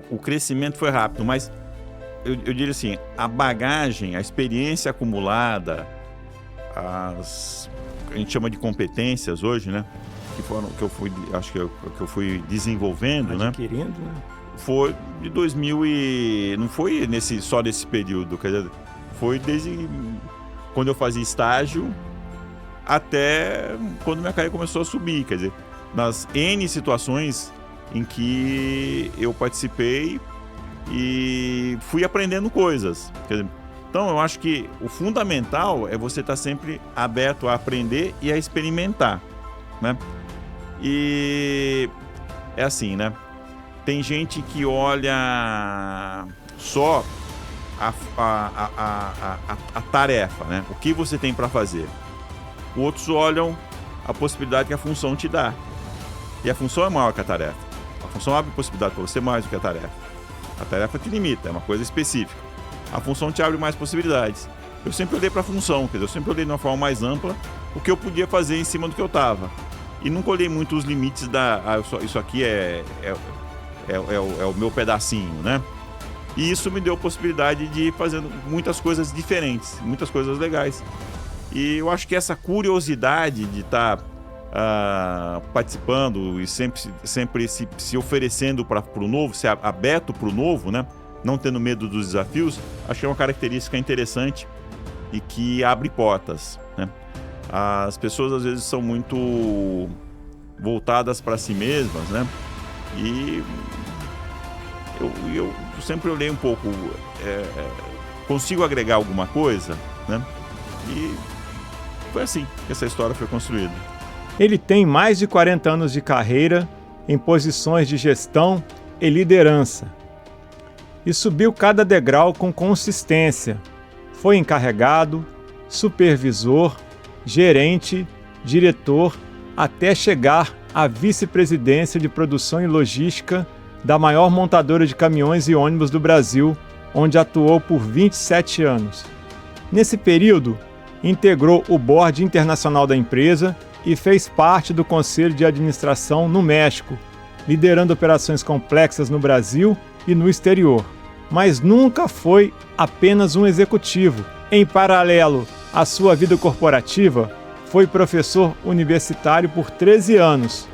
o crescimento foi rápido, mas eu diria assim, a bagagem, a experiência acumulada, a gente chama de competências hoje, né? Que eu fui desenvolvendo, adquirindo, né? Foi de 2000 e... Não foi só nesse período, quer dizer, foi desde quando eu fazia estágio até quando minha carreira começou a subir, quer dizer, nas N situações em que eu participei e fui aprendendo coisas. Quer dizer, então eu acho que o fundamental é você estar sempre aberto a aprender e a experimentar, né? E é assim, né? Tem gente que olha só a tarefa, né? O que você tem para fazer. Outros olham a possibilidade que a função te dá. E a função é maior que a tarefa. A função abre possibilidade para você mais do que a tarefa. A tarefa te limita, é uma coisa específica. A função te abre mais possibilidades. Eu sempre olhei para a função, quer dizer, eu sempre olhei de uma forma mais ampla o que eu podia fazer em cima do que eu estava. E nunca olhei muito os limites isso aqui é o meu pedacinho, né? E isso me deu a possibilidade de ir fazendo muitas coisas diferentes, muitas coisas legais. E eu acho que essa curiosidade de estar participando e sempre se oferecendo para o novo, ser aberto para o novo, né? Não tendo medo dos desafios, acho que é uma característica interessante e que abre portas, né? As pessoas às vezes são muito voltadas para si mesmas, né? E eu sempre olhei um pouco, consigo agregar alguma coisa, né? E foi assim que essa história foi construída. Ele tem mais de 40 anos de carreira em posições de gestão e liderança. E subiu cada degrau com consistência. Foi encarregado, supervisor, gerente, diretor, até chegar à vice-presidência de produção e logística da maior montadora de caminhões e ônibus do Brasil, onde atuou por 27 anos. Nesse período, integrou o board internacional da empresa e fez parte do conselho de administração no México, liderando operações complexas no Brasil e no exterior. Mas nunca foi apenas um executivo. Em paralelo à sua vida corporativa, foi professor universitário por 13 anos,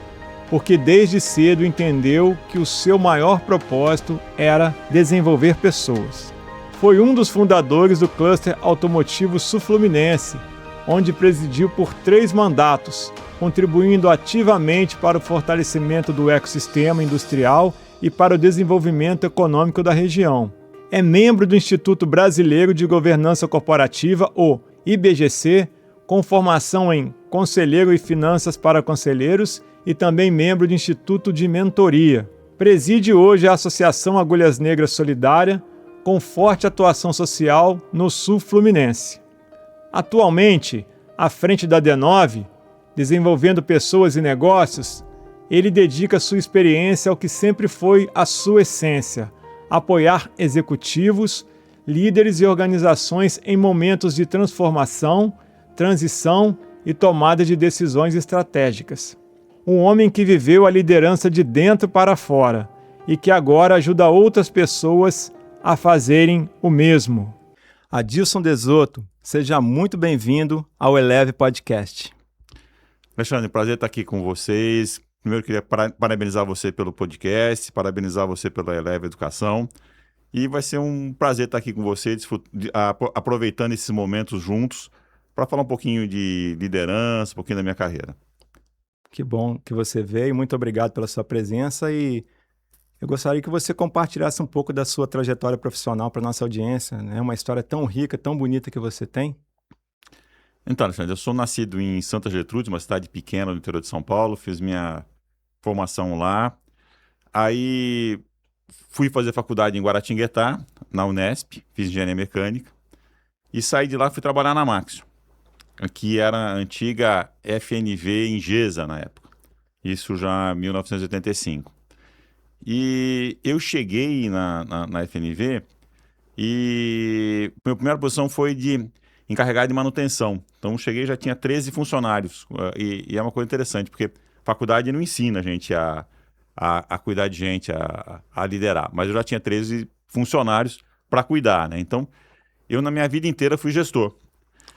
porque desde cedo entendeu que o seu maior propósito era desenvolver pessoas. Foi um dos fundadores do cluster automotivo sul-fluminense, onde presidiu por 3 mandatos, contribuindo ativamente para o fortalecimento do ecossistema industrial e para o desenvolvimento econômico da região. É membro do Instituto Brasileiro de Governança Corporativa, o IBGC, com formação em Conselheiro e Finanças para Conselheiros e também membro do Instituto de Mentoria. Preside hoje a Associação Agulhas Negras Solidária, com forte atuação social no sul fluminense. Atualmente, à frente da D9, desenvolvendo pessoas e negócios, ele dedica sua experiência ao que sempre foi a sua essência: apoiar executivos, líderes e organizações em momentos de transformação, transição e tomada de decisões estratégicas. Um homem que viveu a liderança de dentro para fora e que agora ajuda outras pessoas a fazerem o mesmo. Adilson Desoto, seja muito bem-vindo ao Eleve Podcast. Alexandre, prazer estar aqui com vocês. Primeiro, queria parabenizar você pelo podcast, parabenizar você pela Eleve Educação. E vai ser um prazer estar aqui com você, aproveitando esses momentos juntos, para falar um pouquinho de liderança, um pouquinho da minha carreira. Que bom que você veio, muito obrigado pela sua presença e eu gostaria que você compartilhasse um pouco da sua trajetória profissional para a nossa audiência, né? Uma história tão rica, tão bonita que você tem. Então, Alexandre, eu sou nascido em Santa Gertrudes, uma cidade pequena do interior de São Paulo, fiz minha formação lá. Aí fui fazer faculdade em Guaratinguetá, na Unesp, fiz engenharia mecânica. E saí de lá e fui trabalhar na Maxio, que era a antiga FNV Ingesa na época. Isso já em 1985. E eu cheguei na FNV e minha primeira posição foi de encarregado de manutenção. Então cheguei e já tinha 13 funcionários. E é uma coisa interessante, porque a faculdade não ensina a gente a a cuidar de gente, a liderar. Mas eu já tinha 13 funcionários para cuidar, né? Então, eu na minha vida inteira fui gestor.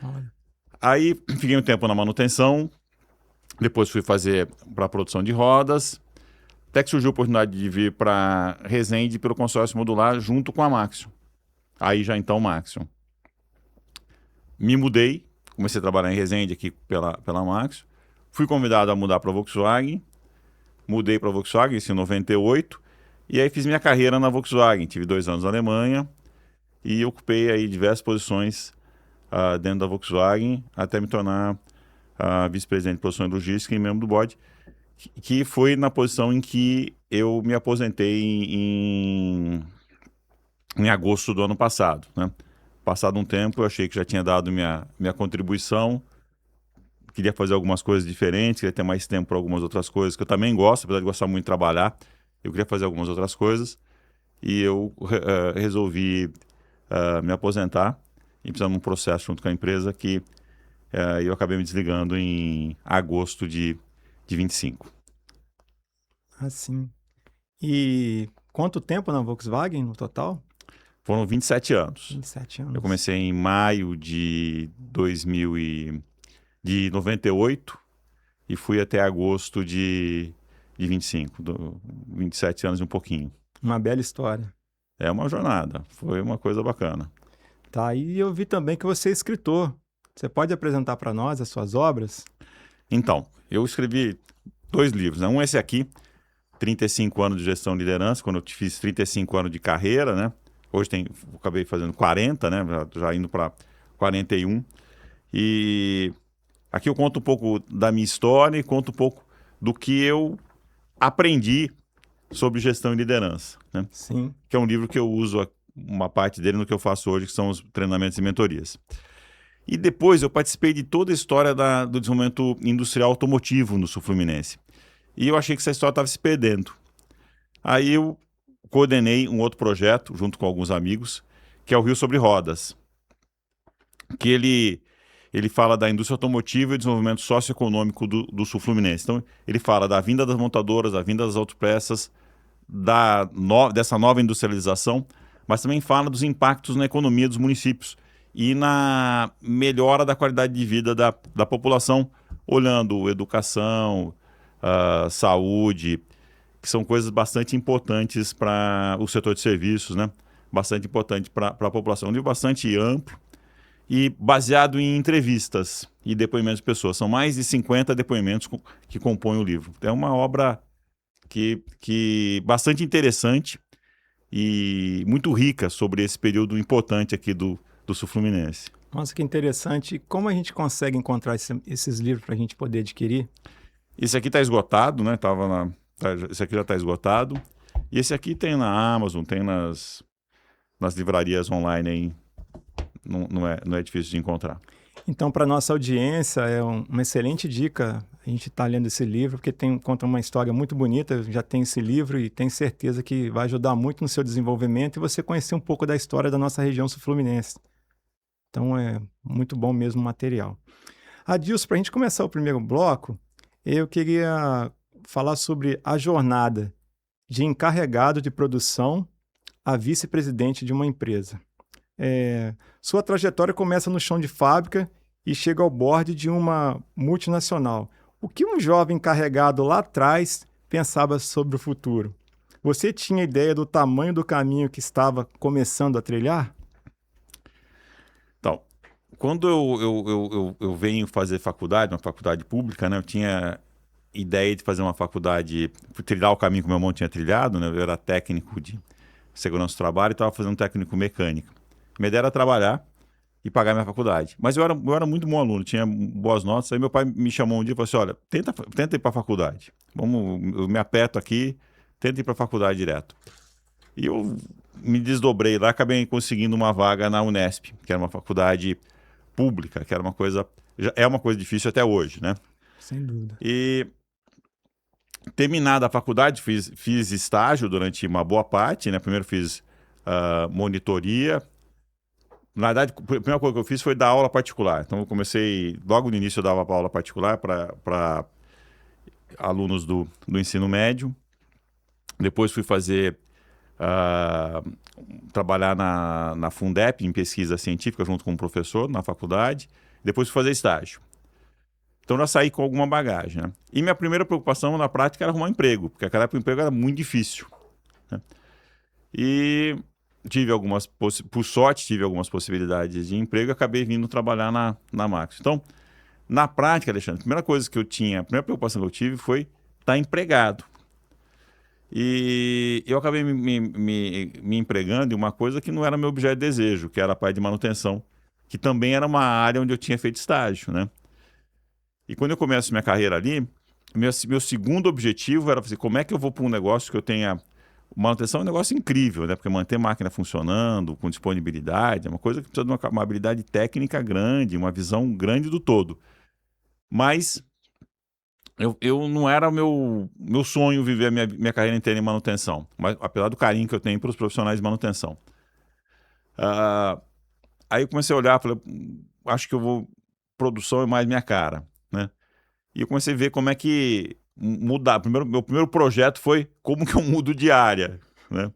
Olha. Aí, fiquei um tempo na manutenção, depois fui fazer para a produção de rodas, até que surgiu a oportunidade de vir para Resende pelo consórcio modular junto com a Maxion. Aí já então Maxion. Me mudei, comecei a trabalhar em Resende aqui pela Maxion. Fui convidado a mudar para a Volkswagen. Mudei para a Volkswagen, isso em 98. E aí fiz minha carreira na Volkswagen. Tive 2 anos na Alemanha e ocupei aí diversas posições dentro da Volkswagen até me tornar vice-presidente de produção e logística e membro do board, que foi na posição em que eu me aposentei em agosto do ano passado, né? Passado um tempo, eu achei que já tinha dado minha contribuição, queria fazer algumas coisas diferentes, queria ter mais tempo para algumas outras coisas, que eu também gosto, apesar de gostar muito de trabalhar, eu queria fazer algumas outras coisas, e eu resolvi me aposentar, e precisando de um processo junto com a empresa que eu acabei me desligando em agosto de 25. Assim. E quanto tempo na Volkswagen no total? Foram 27 anos. 27 anos. Eu comecei em maio de 98 e fui até agosto de 25, 27 anos e um pouquinho. Uma bela história. É uma jornada, foi uma coisa bacana. Tá, e eu vi também que você é escritor. Você pode apresentar para nós as suas obras? Então, eu escrevi 2 livros, né? Um é esse aqui, 35 anos de gestão e liderança, quando eu fiz 35 anos de carreira, né? Hoje acabei fazendo 40, né? Já indo para 41. E aqui eu conto um pouco da minha história e conto um pouco do que eu aprendi sobre gestão e liderança, né? Sim. Que é um livro que eu uso uma parte dele no que eu faço hoje, que são os treinamentos e mentorias. E depois eu participei de toda a história do desenvolvimento industrial automotivo no Sul Fluminense. E eu achei que essa história estava se perdendo. Aí eu coordenei um outro projeto, junto com alguns amigos, que é o Rio Sobre Rodas. Que ele fala da indústria automotiva e desenvolvimento socioeconômico do Sul Fluminense. Então, ele fala da vinda das montadoras, da vinda das autopeças, dessa nova industrialização, mas também fala dos impactos na economia dos municípios e na melhora da qualidade de vida da população, olhando educação, saúde, que são coisas bastante importantes para o setor de serviços, né? Bastante importante para a população. Um livro bastante amplo e baseado em entrevistas e depoimentos de pessoas. São mais de 50 depoimentos que compõem o livro. É uma obra que bastante interessante e muito rica sobre esse período importante aqui do Sul Fluminense. Nossa, que interessante. Como a gente consegue encontrar esses livros para a gente poder adquirir? Esse aqui está esgotado, né? Esse aqui já está esgotado. E esse aqui tem na Amazon, tem nas livrarias online aí. Não é difícil de encontrar. Então, para nossa audiência, é uma excelente dica a gente estar lendo esse livro, porque conta uma história muito bonita. Eu já tenho esse livro e tenho certeza que vai ajudar muito no seu desenvolvimento e você conhecer um pouco da história da nossa região sul-fluminense. Então, é muito bom mesmo o material. Adilson, para a gente começar o primeiro bloco, eu queria falar sobre a jornada de encarregado de produção a vice-presidente de uma empresa. Sua trajetória começa no chão de fábrica e chega ao board de uma multinacional. O que um jovem encarregado lá atrás pensava sobre o futuro? Você tinha ideia do tamanho do caminho que estava começando a trilhar? Então, quando eu venho fazer faculdade, uma faculdade pública, né, eu tinha ideia de fazer uma faculdade, trilhar o caminho que meu irmão tinha trilhado, né, eu era técnico de segurança do trabalho e estava fazendo técnico mecânico. Minha ideia era trabalhar e pagar minha faculdade. Mas eu era muito bom aluno, tinha boas notas. Aí meu pai me chamou um dia e falou assim, olha, tenta ir para a faculdade. Eu me aperto aqui, tenta ir para a faculdade direto. E eu me desdobrei lá, acabei conseguindo uma vaga na Unesp, que era uma faculdade pública, que era uma coisa difícil até hoje, né? Sem dúvida. E terminada a faculdade, fiz estágio durante uma boa parte, né? Primeiro fiz monitoria. Na verdade, a primeira coisa que eu fiz foi dar aula particular. Então, eu comecei, logo no início eu dava aula particular para alunos do ensino médio. Depois fui trabalhar na Fundep, em pesquisa científica, junto com um professor na faculdade. Depois fui fazer estágio. Então já saí com alguma bagagem, né? E minha primeira preocupação na prática era arrumar um emprego, porque naquela época o emprego era muito difícil, né? E por sorte, tive algumas possibilidades de emprego e acabei vindo trabalhar na Maxo. Então, na prática, Alexandre, a primeira preocupação que eu tive foi estar empregado. E eu acabei me empregando em uma coisa que não era meu objeto de desejo, que era a parte de manutenção, que também era uma área onde eu tinha feito estágio, né? E quando eu começo minha carreira ali, meu segundo objetivo era fazer como é que eu vou para um negócio que eu tenha... Manutenção é um negócio incrível, né? Porque manter máquina funcionando, com disponibilidade, é uma coisa que precisa de uma habilidade técnica grande, uma visão grande do todo. Mas eu não era meu sonho viver a minha carreira inteira em manutenção, mas apesar do carinho que eu tenho para os profissionais de manutenção. Aí eu comecei a olhar, falei, acho que produção é mais minha cara, né? E eu comecei a ver como é que mudar. Meu primeiro projeto foi como que eu mudo de área, né?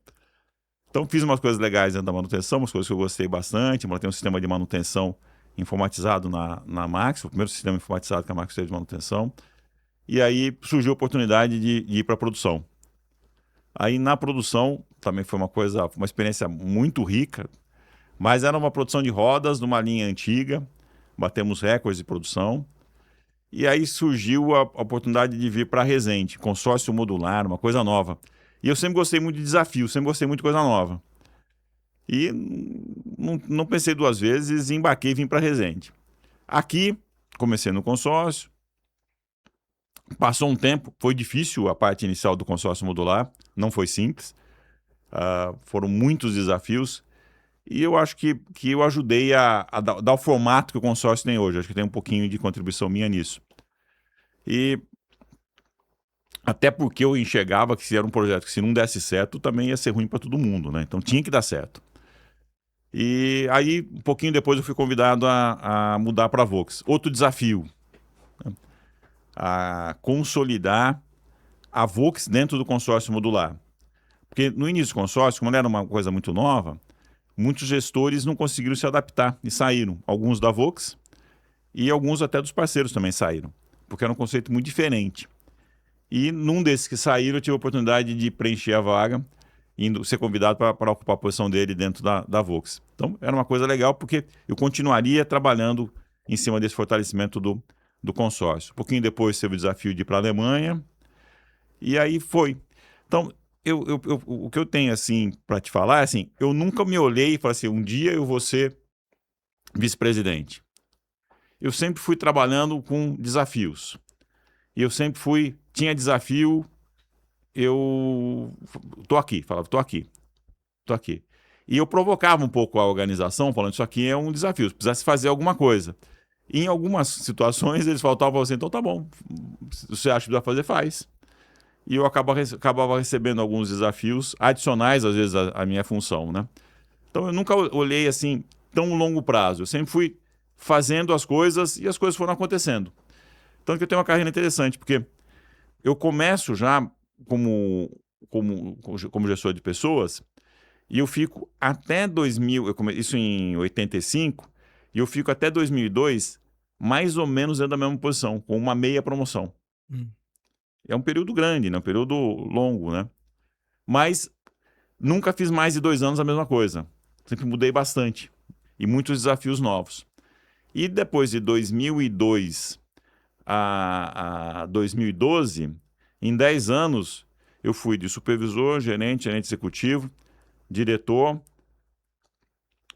Então fiz umas coisas legais dentro da manutenção, umas coisas que eu gostei bastante. Tem um sistema de manutenção informatizado na Max, o primeiro sistema informatizado que a Max teve de manutenção. E aí surgiu a oportunidade de ir para a produção. Aí na produção também foi uma experiência muito rica, mas era uma produção de rodas numa linha antiga, batemos recordes de produção. E aí surgiu a oportunidade de vir para a Resende, consórcio modular, uma coisa nova. E eu sempre gostei muito de desafio, sempre gostei muito de coisa nova. E não pensei duas vezes, embarquei e vim para a Resende. Aqui, comecei no consórcio. Passou um tempo, foi difícil a parte inicial do consórcio modular, não foi simples. Foram muitos desafios. E eu acho que eu ajudei a dar o formato que o consórcio tem hoje. Acho que tem um pouquinho de contribuição minha nisso. E até porque eu enxergava que se era um projeto que se não desse certo, também ia ser ruim para todo mundo, né? Então tinha que dar certo. E aí, um pouquinho depois, eu fui convidado a mudar para a Vox. Outro desafio, né? A consolidar a Vox dentro do consórcio modular. Porque no início do consórcio, como era uma coisa muito nova, muitos gestores não conseguiram se adaptar e saíram. Alguns da Vox e alguns até dos parceiros também saíram, porque era um conceito muito diferente. E num desses que saíram, eu tive a oportunidade de preencher a vaga, ser convidado para ocupar a posição dele dentro da Vox. Então, era uma coisa legal, porque eu continuaria trabalhando em cima desse fortalecimento do consórcio. Um pouquinho depois teve o desafio de ir para a Alemanha, e aí foi. Então, o que eu tenho assim para te falar é assim, eu nunca me olhei e falei assim, um dia eu vou ser vice-presidente. Eu sempre fui trabalhando com desafios. E eu sempre tinha desafio, eu tô aqui, falava, tô aqui. E eu provocava um pouco a organização, falando, isso aqui é um desafio, se precisasse fazer alguma coisa. E em algumas situações eles faltavam assim, então tá bom, se você acha que precisa fazer, faz. E eu acabava recebendo alguns desafios adicionais, às vezes, à minha função, né? Então eu nunca olhei assim, tão longo prazo, eu sempre fui fazendo as coisas e as coisas foram acontecendo. Tanto que eu tenho uma carreira interessante, porque eu começo já como gestor de pessoas e eu fico até 2000, isso em 85, e eu fico até 2002 mais ou menos dentro da mesma posição, com uma meia promoção. É um período grande, né? Um período longo, né? Mas nunca fiz mais de 2 anos a mesma coisa. Sempre mudei bastante. E muitos desafios novos. E depois de 2002 a 2012, em 10 anos, eu fui de supervisor, gerente executivo, diretor,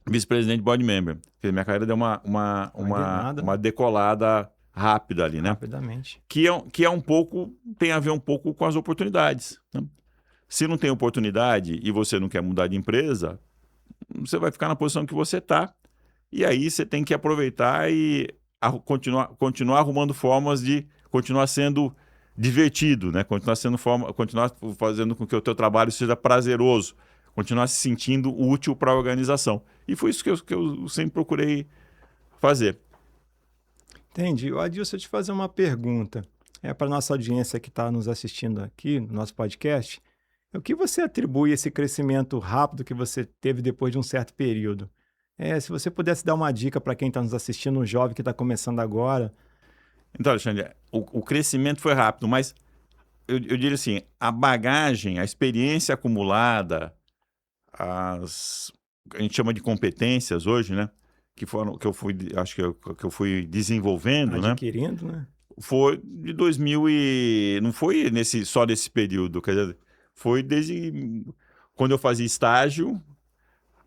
vice-presidente, board member. Minha carreira deu uma decolada rápida ali, né? Rapidamente. Que é um pouco, tem a ver um pouco com as oportunidades, né? Se não tem oportunidade e você não quer mudar de empresa, você vai ficar na posição que você está. E aí você tem que aproveitar e continuar arrumando formas de continuar sendo divertido, né? Continuar fazendo com que o teu trabalho seja prazeroso, continuar se sentindo útil para a organização. E foi isso que eu sempre procurei fazer. Entendi. Adilson, eu te fazer uma pergunta. Para a nossa audiência que está nos assistindo aqui no nosso podcast, O que você atribui esse crescimento rápido que você teve depois de um certo período? Se você pudesse dar uma dica para quem está nos assistindo, um jovem que está começando agora. Então, Alexandre, o crescimento foi rápido, mas eu diria assim, a bagagem, a experiência acumulada, a gente chama de competências hoje, né? Que eu fui, acho que eu fui desenvolvendo, né? Adquirindo, né? Foi de 2000 e... Não foi só nesse período, quer dizer, foi desde quando eu fazia estágio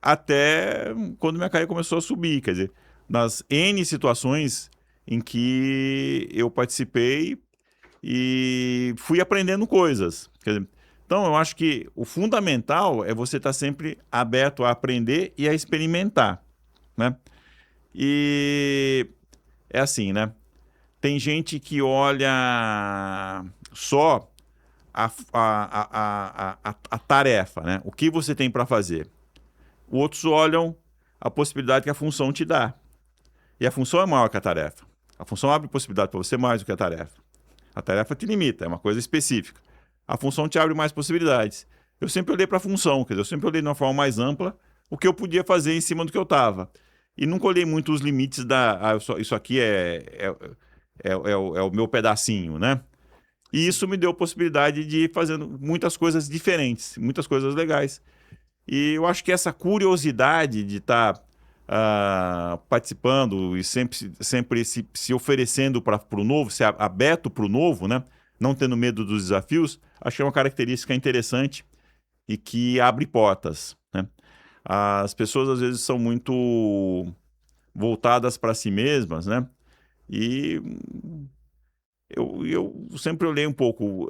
até quando minha carreira começou a subir, quer dizer, nas N situações em que eu participei e fui aprendendo coisas. Quer dizer, então, eu acho que o fundamental é você estar sempre aberto a aprender e a experimentar, né? E é assim, né? Tem gente que olha só a tarefa, né? O que você tem para fazer. Outros olham a possibilidade que a função te dá. E a função é maior que a tarefa. A função abre possibilidade para você mais do que a tarefa. A tarefa te limita, é uma coisa específica. A função te abre mais possibilidades. Eu sempre olhei para a função, quer dizer, eu sempre olhei de uma forma mais ampla o que eu podia fazer em cima do que eu estava. E nunca olhei muito os limites isso aqui é o meu pedacinho, né? E isso me deu a possibilidade de ir fazendo muitas coisas diferentes, muitas coisas legais. E eu acho que essa curiosidade de estar participando e sempre se oferecendo para o novo, ser aberto para o novo, né? Não tendo medo dos desafios, acho que é uma característica interessante e que abre portas, né? As pessoas às vezes são muito voltadas para si mesmas, né? E eu sempre olhei um pouco,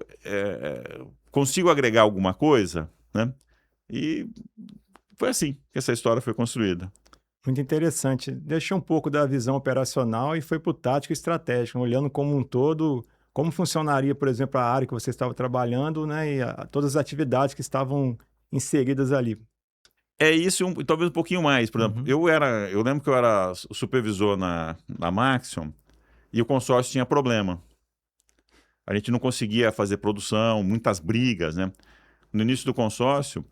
consigo agregar alguma coisa, né? E foi assim que essa história foi construída. Muito interessante. Deixou um pouco da visão operacional e foi para o tático e estratégico, olhando como um todo, como funcionaria, por exemplo, a área que você estava trabalhando, né? E todas as atividades que estavam inseridas ali. É isso e talvez um pouquinho mais. Por exemplo, Uhum. eu lembro que eu era o supervisor na Maxion e o consórcio tinha problema. A gente não conseguia fazer produção, muitas brigas, né? No início do consórcio,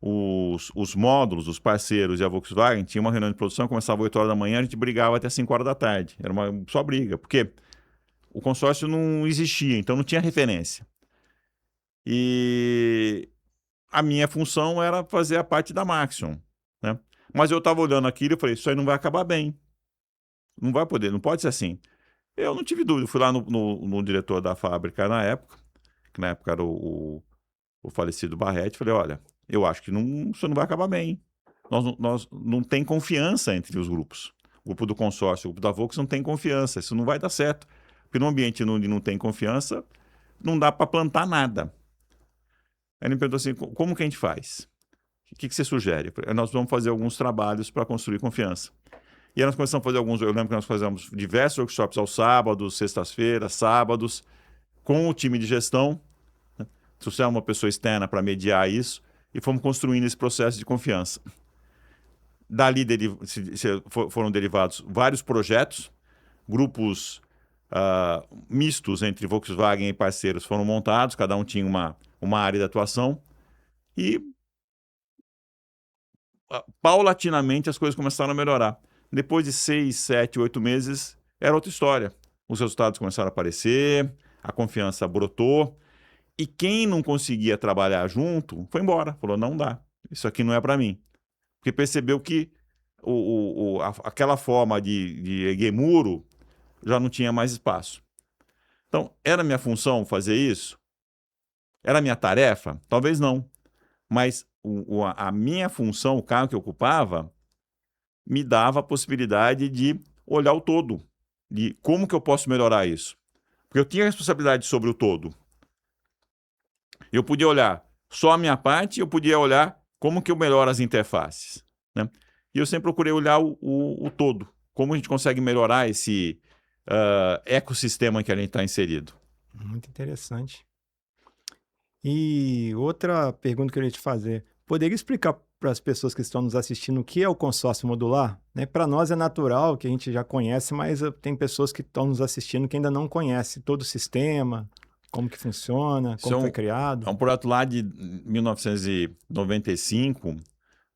os módulos, os parceiros e a Volkswagen tinha uma reunião de produção, começava às 8 horas da manhã, a gente brigava até 5 horas da tarde. Era só briga, porque o consórcio não existia, então não tinha referência. E a minha função era fazer a parte da Maxion, né? Mas eu estava olhando aquilo e falei, isso aí não vai acabar bem. Não vai poder, não pode ser assim. Eu não tive dúvida, fui lá no diretor da fábrica na época, que na época era o falecido Barretti, falei, olha, eu acho que isso não vai acabar bem. Nós não tem confiança entre os grupos. O grupo do consórcio, o grupo da Volkswagen não tem confiança, isso não vai dar certo. Porque num ambiente onde não tem confiança, não dá para plantar nada. Aí ele me perguntou assim, como que a gente faz? O que você sugere? Nós vamos fazer alguns trabalhos para construir confiança. E aí nós começamos a fazer eu lembro que nós fazemos diversos workshops aos sábados, sextas-feiras, sábados, com o time de gestão. Né? Trouxemos uma pessoa externa para mediar isso e fomos construindo esse processo de confiança. Dali foram derivados vários projetos, grupos mistos entre Volkswagen e parceiros foram montados, cada um tinha uma área de atuação e paulatinamente as coisas começaram a melhorar. Depois de 6, 7, 8 meses, era outra história. Os resultados começaram a aparecer, a confiança brotou, e quem não conseguia trabalhar junto foi embora. Falou, não dá, isso aqui não é para mim. Porque percebeu que aquela forma de erguer muro já não tinha mais espaço. Então, era minha função fazer isso? Era minha tarefa? Talvez não. Mas a minha função, o cargo que eu ocupava, me dava a possibilidade de olhar o todo, de como que eu posso melhorar isso. Porque eu tinha responsabilidade sobre o todo. Eu podia olhar só a minha parte, eu podia olhar como que eu melhoro as interfaces, né? E eu sempre procurei olhar o todo, como a gente consegue melhorar esse ecossistema em que a gente está inserido. Muito interessante. E outra pergunta que eu queria te fazer, poderia explicar para as pessoas que estão nos assistindo o que é o consórcio modular? Né? Para nós é natural, que a gente já conhece, mas tem pessoas que estão nos assistindo que ainda não conhecem todo o sistema. Como que funciona? Como foi criado? É um projeto lá de 1995,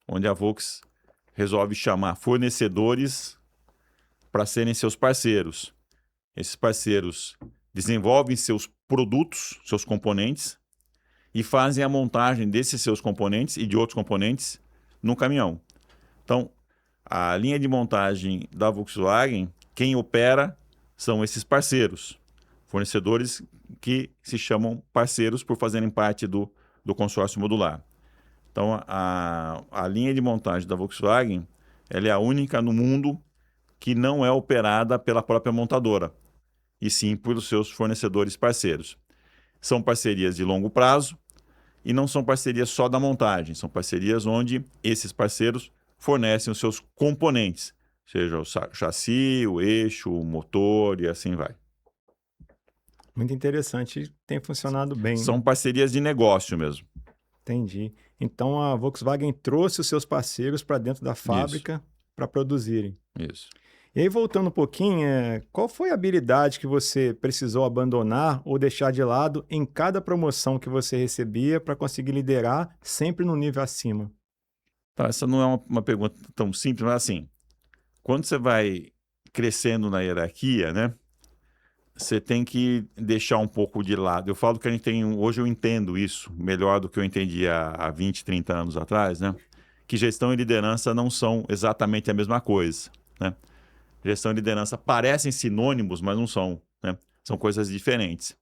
onde a Volks resolve chamar fornecedores para serem seus parceiros. Esses parceiros desenvolvem seus produtos, seus componentes, e fazem a montagem desses seus componentes e de outros componentes no caminhão. Então, a linha de montagem da Volkswagen, quem opera são esses parceiros, fornecedores que se chamam parceiros por fazerem parte do consórcio modular. Então, a linha de montagem da Volkswagen, ela é a única no mundo que não é operada pela própria montadora, e sim pelos seus fornecedores parceiros. São parcerias de longo prazo e não são parcerias só da montagem, são parcerias onde esses parceiros fornecem os seus componentes, seja o chassi, o eixo, o motor e assim vai. Muito interessante, tem funcionado bem. São parcerias de negócio mesmo. Entendi. Então a Volkswagen trouxe os seus parceiros para dentro da fábrica para produzirem. Isso. E aí, voltando um pouquinho, qual foi a habilidade que você precisou abandonar ou deixar de lado em cada promoção que você recebia para conseguir liderar sempre no nível acima? Tá, essa não é uma pergunta tão simples, mas assim, quando você vai crescendo na hierarquia, né, você tem que deixar um pouco de lado. Eu falo que a gente tem, hoje eu entendo isso melhor do que eu entendia há 20, 30 anos atrás, né, que gestão e liderança não são exatamente a mesma coisa, né. Gestão e liderança parecem sinônimos, mas não são, né? São coisas diferentes.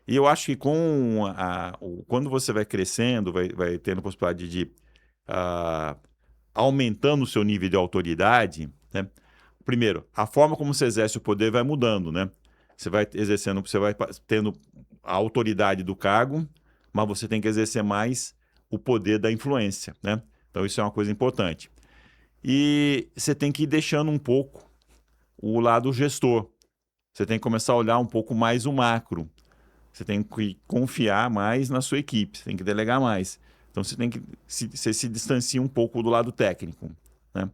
E eu acho que quando você vai crescendo, vai tendo a possibilidade de aumentando o seu nível de autoridade, né? Primeiro, a forma como você exerce o poder vai mudando, né? Você vai tendo a autoridade do cargo, mas você tem que exercer mais o poder da influência, né? Então isso é uma coisa importante. E você tem que ir deixando um pouco o lado gestor. Você tem que começar a olhar um pouco mais o macro. Você tem que confiar mais na sua equipe, você tem que delegar mais. Então você tem que você se distancia um pouco do lado técnico, né?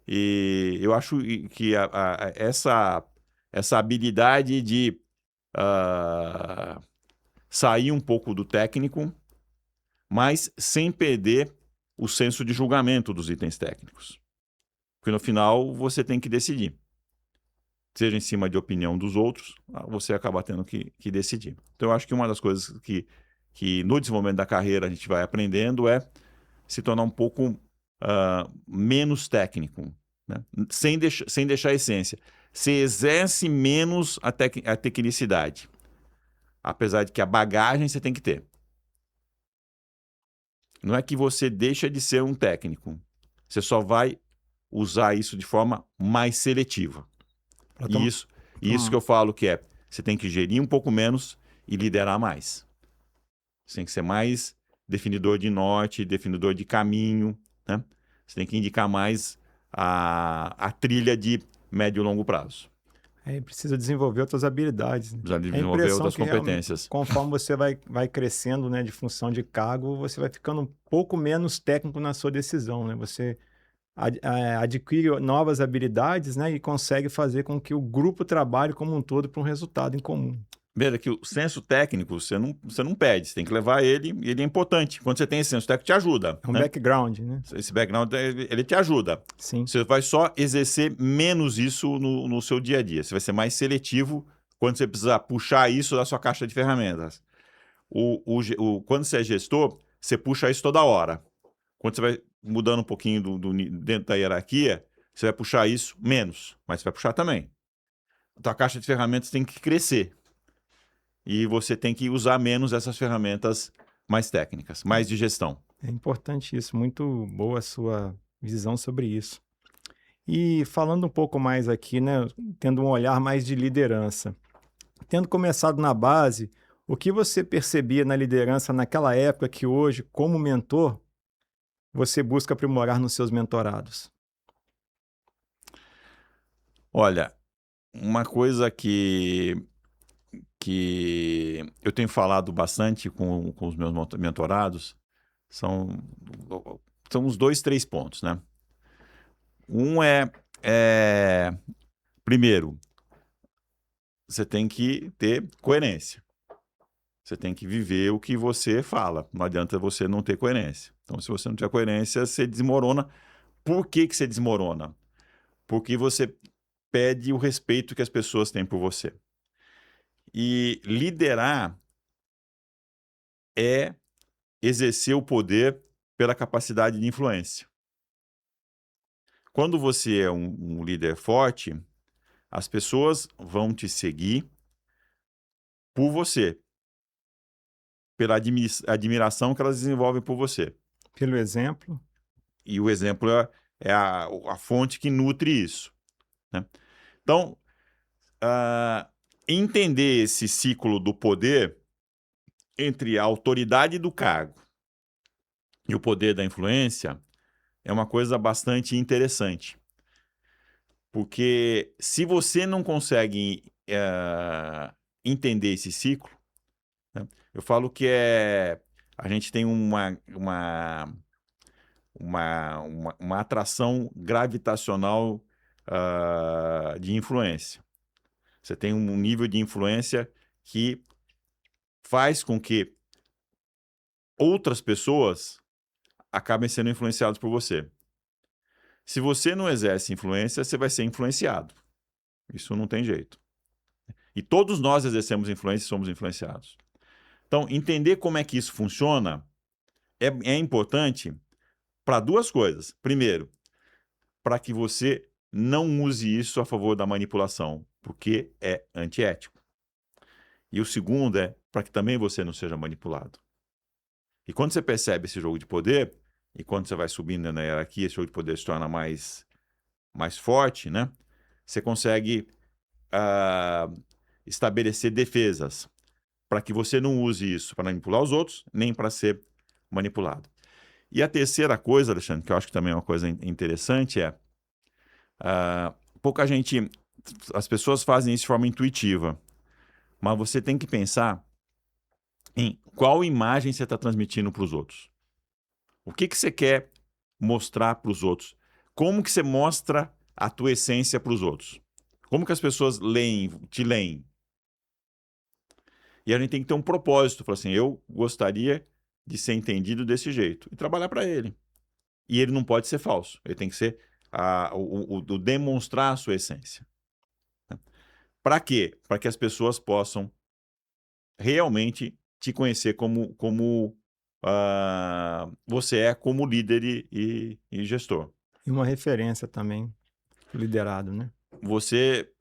E eu acho que essa habilidade de sair um pouco do técnico, mas sem perder o senso de julgamento dos itens técnicos. Porque no final você tem que decidir. Seja em cima de opinião dos outros, você acaba tendo que decidir. Então, eu acho que uma das coisas que no desenvolvimento da carreira a gente vai aprendendo é se tornar um pouco menos técnico, né? sem deixar a essência. Você exerce menos a tecnicidade, apesar de que a bagagem você tem que ter. Não é que você deixa de ser um técnico, você só vai usar isso de forma mais seletiva. Isso que eu falo que você tem que gerir um pouco menos e liderar mais. Você tem que ser mais definidor de norte, definidor de caminho, né? Você tem que indicar mais a trilha de médio e longo prazo. Precisa desenvolver outras habilidades. Né? Precisa desenvolver outras competências. Conforme você vai crescendo, né, de função de cargo, você vai ficando um pouco menos técnico na sua decisão, né? Você adquire novas habilidades, né, e consegue fazer com que o grupo trabalhe como um todo para um resultado em comum. Veja que o senso técnico você não pede, você tem que levar ele, e ele é importante. Quando você tem esse senso técnico, te ajuda. É um background, né? Esse background, ele te ajuda. Sim. Você vai só exercer menos isso no seu dia a dia. Você vai ser mais seletivo quando você precisar puxar isso da sua caixa de ferramentas. Quando você é gestor, você puxa isso toda hora. Quando você vai mudando um pouquinho dentro da hierarquia, você vai puxar isso menos, mas você vai puxar também. A tua caixa de ferramentas tem que crescer. E você tem que usar menos essas ferramentas mais técnicas, mais de gestão. É importante isso, muito boa a sua visão sobre isso. E falando um pouco mais aqui, né, tendo um olhar mais de liderança. Tendo começado na base, o que você percebia na liderança naquela época que hoje, como mentor, você busca aprimorar nos seus mentorados? Olha, uma coisa que eu tenho falado bastante com os meus mentorados são os 2, 3 pontos, né? Um primeiro, você tem que ter coerência. Você tem que viver o que você fala. Não adianta você não ter coerência. Então, se você não tiver coerência, você desmorona. Por que você desmorona? Porque você pede o respeito que as pessoas têm por você. E liderar é exercer o poder pela capacidade de influência. Quando você é um líder forte, as pessoas vão te seguir por você, pela admiração que elas desenvolvem por você. Pelo exemplo. E o exemplo é a fonte que nutre isso, né? Então, entender esse ciclo do poder entre a autoridade do cargo e o poder da influência é uma coisa bastante interessante. Porque se você não consegue entender esse ciclo, né, eu falo que a gente tem uma atração gravitacional de influência. Você tem um nível de influência que faz com que outras pessoas acabem sendo influenciadas por você. Se você não exerce influência, você vai ser influenciado. Isso não tem jeito. E todos nós exercemos influência e somos influenciados. Então, entender como é que isso funciona é importante para duas coisas. Primeiro, para que você não use isso a favor da manipulação, porque é antiético. E o segundo é para que também você não seja manipulado. E quando você percebe esse jogo de poder, e quando você vai subindo na hierarquia, esse jogo de poder se torna mais forte, né? Você consegue estabelecer defesas para que você não use isso para manipular os outros, nem para ser manipulado. E a terceira coisa, Alexandre, que eu acho que também é uma coisa interessante, é pouca gente, as pessoas fazem isso de forma intuitiva, mas você tem que pensar em qual imagem você está transmitindo para os outros. O que você quer mostrar para os outros? Como que você mostra a tua essência para os outros? Como que as pessoas te leem? E a gente tem que ter um propósito. Falar assim, eu gostaria de ser entendido desse jeito. E trabalhar para ele. E ele não pode ser falso. Ele tem que ser o demonstrar a sua essência. Para quê? Para que as pessoas possam realmente te conhecer como você é como líder e gestor. E uma referência também, liderado, né?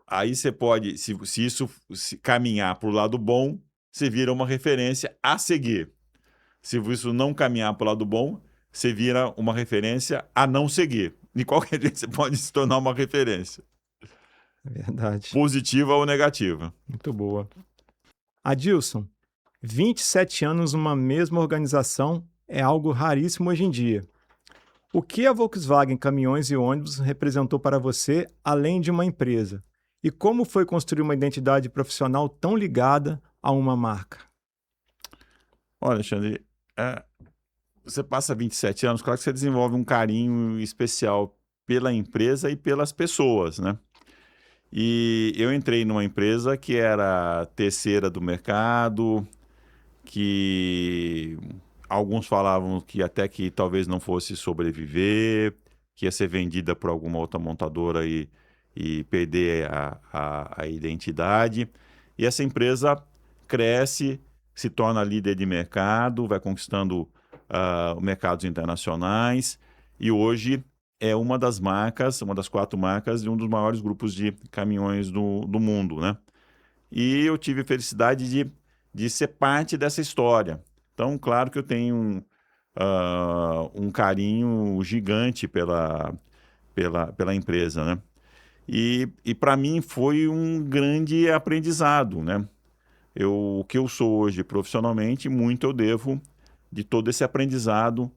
Aí você pode, se isso caminhar para o lado bom, você vira uma referência a seguir. Se isso não caminhar para o lado bom, você vira uma referência a não seguir. De qualquer jeito, você pode se tornar uma referência. É verdade. Positiva ou negativa. Muito boa. Adilson, 27 anos numa mesma organização é algo raríssimo hoje em dia. O que a Volkswagen Caminhões e Ônibus representou para você, além de uma empresa? E como foi construir uma identidade profissional tão ligada a uma marca? Olha, Alexandre, você passa 27 anos, claro que você desenvolve um carinho especial pela empresa e pelas pessoas, né? E eu entrei numa empresa que era terceira do mercado, que alguns falavam que até que talvez não fosse sobreviver, que ia ser vendida por alguma outra montadora e perder a identidade. E essa empresa cresce, se torna líder de mercado, vai conquistando mercados internacionais e hoje é uma das marcas, uma das 4 marcas de um dos maiores grupos de caminhões do mundo, né? E eu tive a felicidade de ser parte dessa história. Então, claro que eu tenho um carinho gigante pela empresa, né? E para mim foi um grande aprendizado, né? O que eu sou hoje profissionalmente, muito eu devo de todo esse aprendizado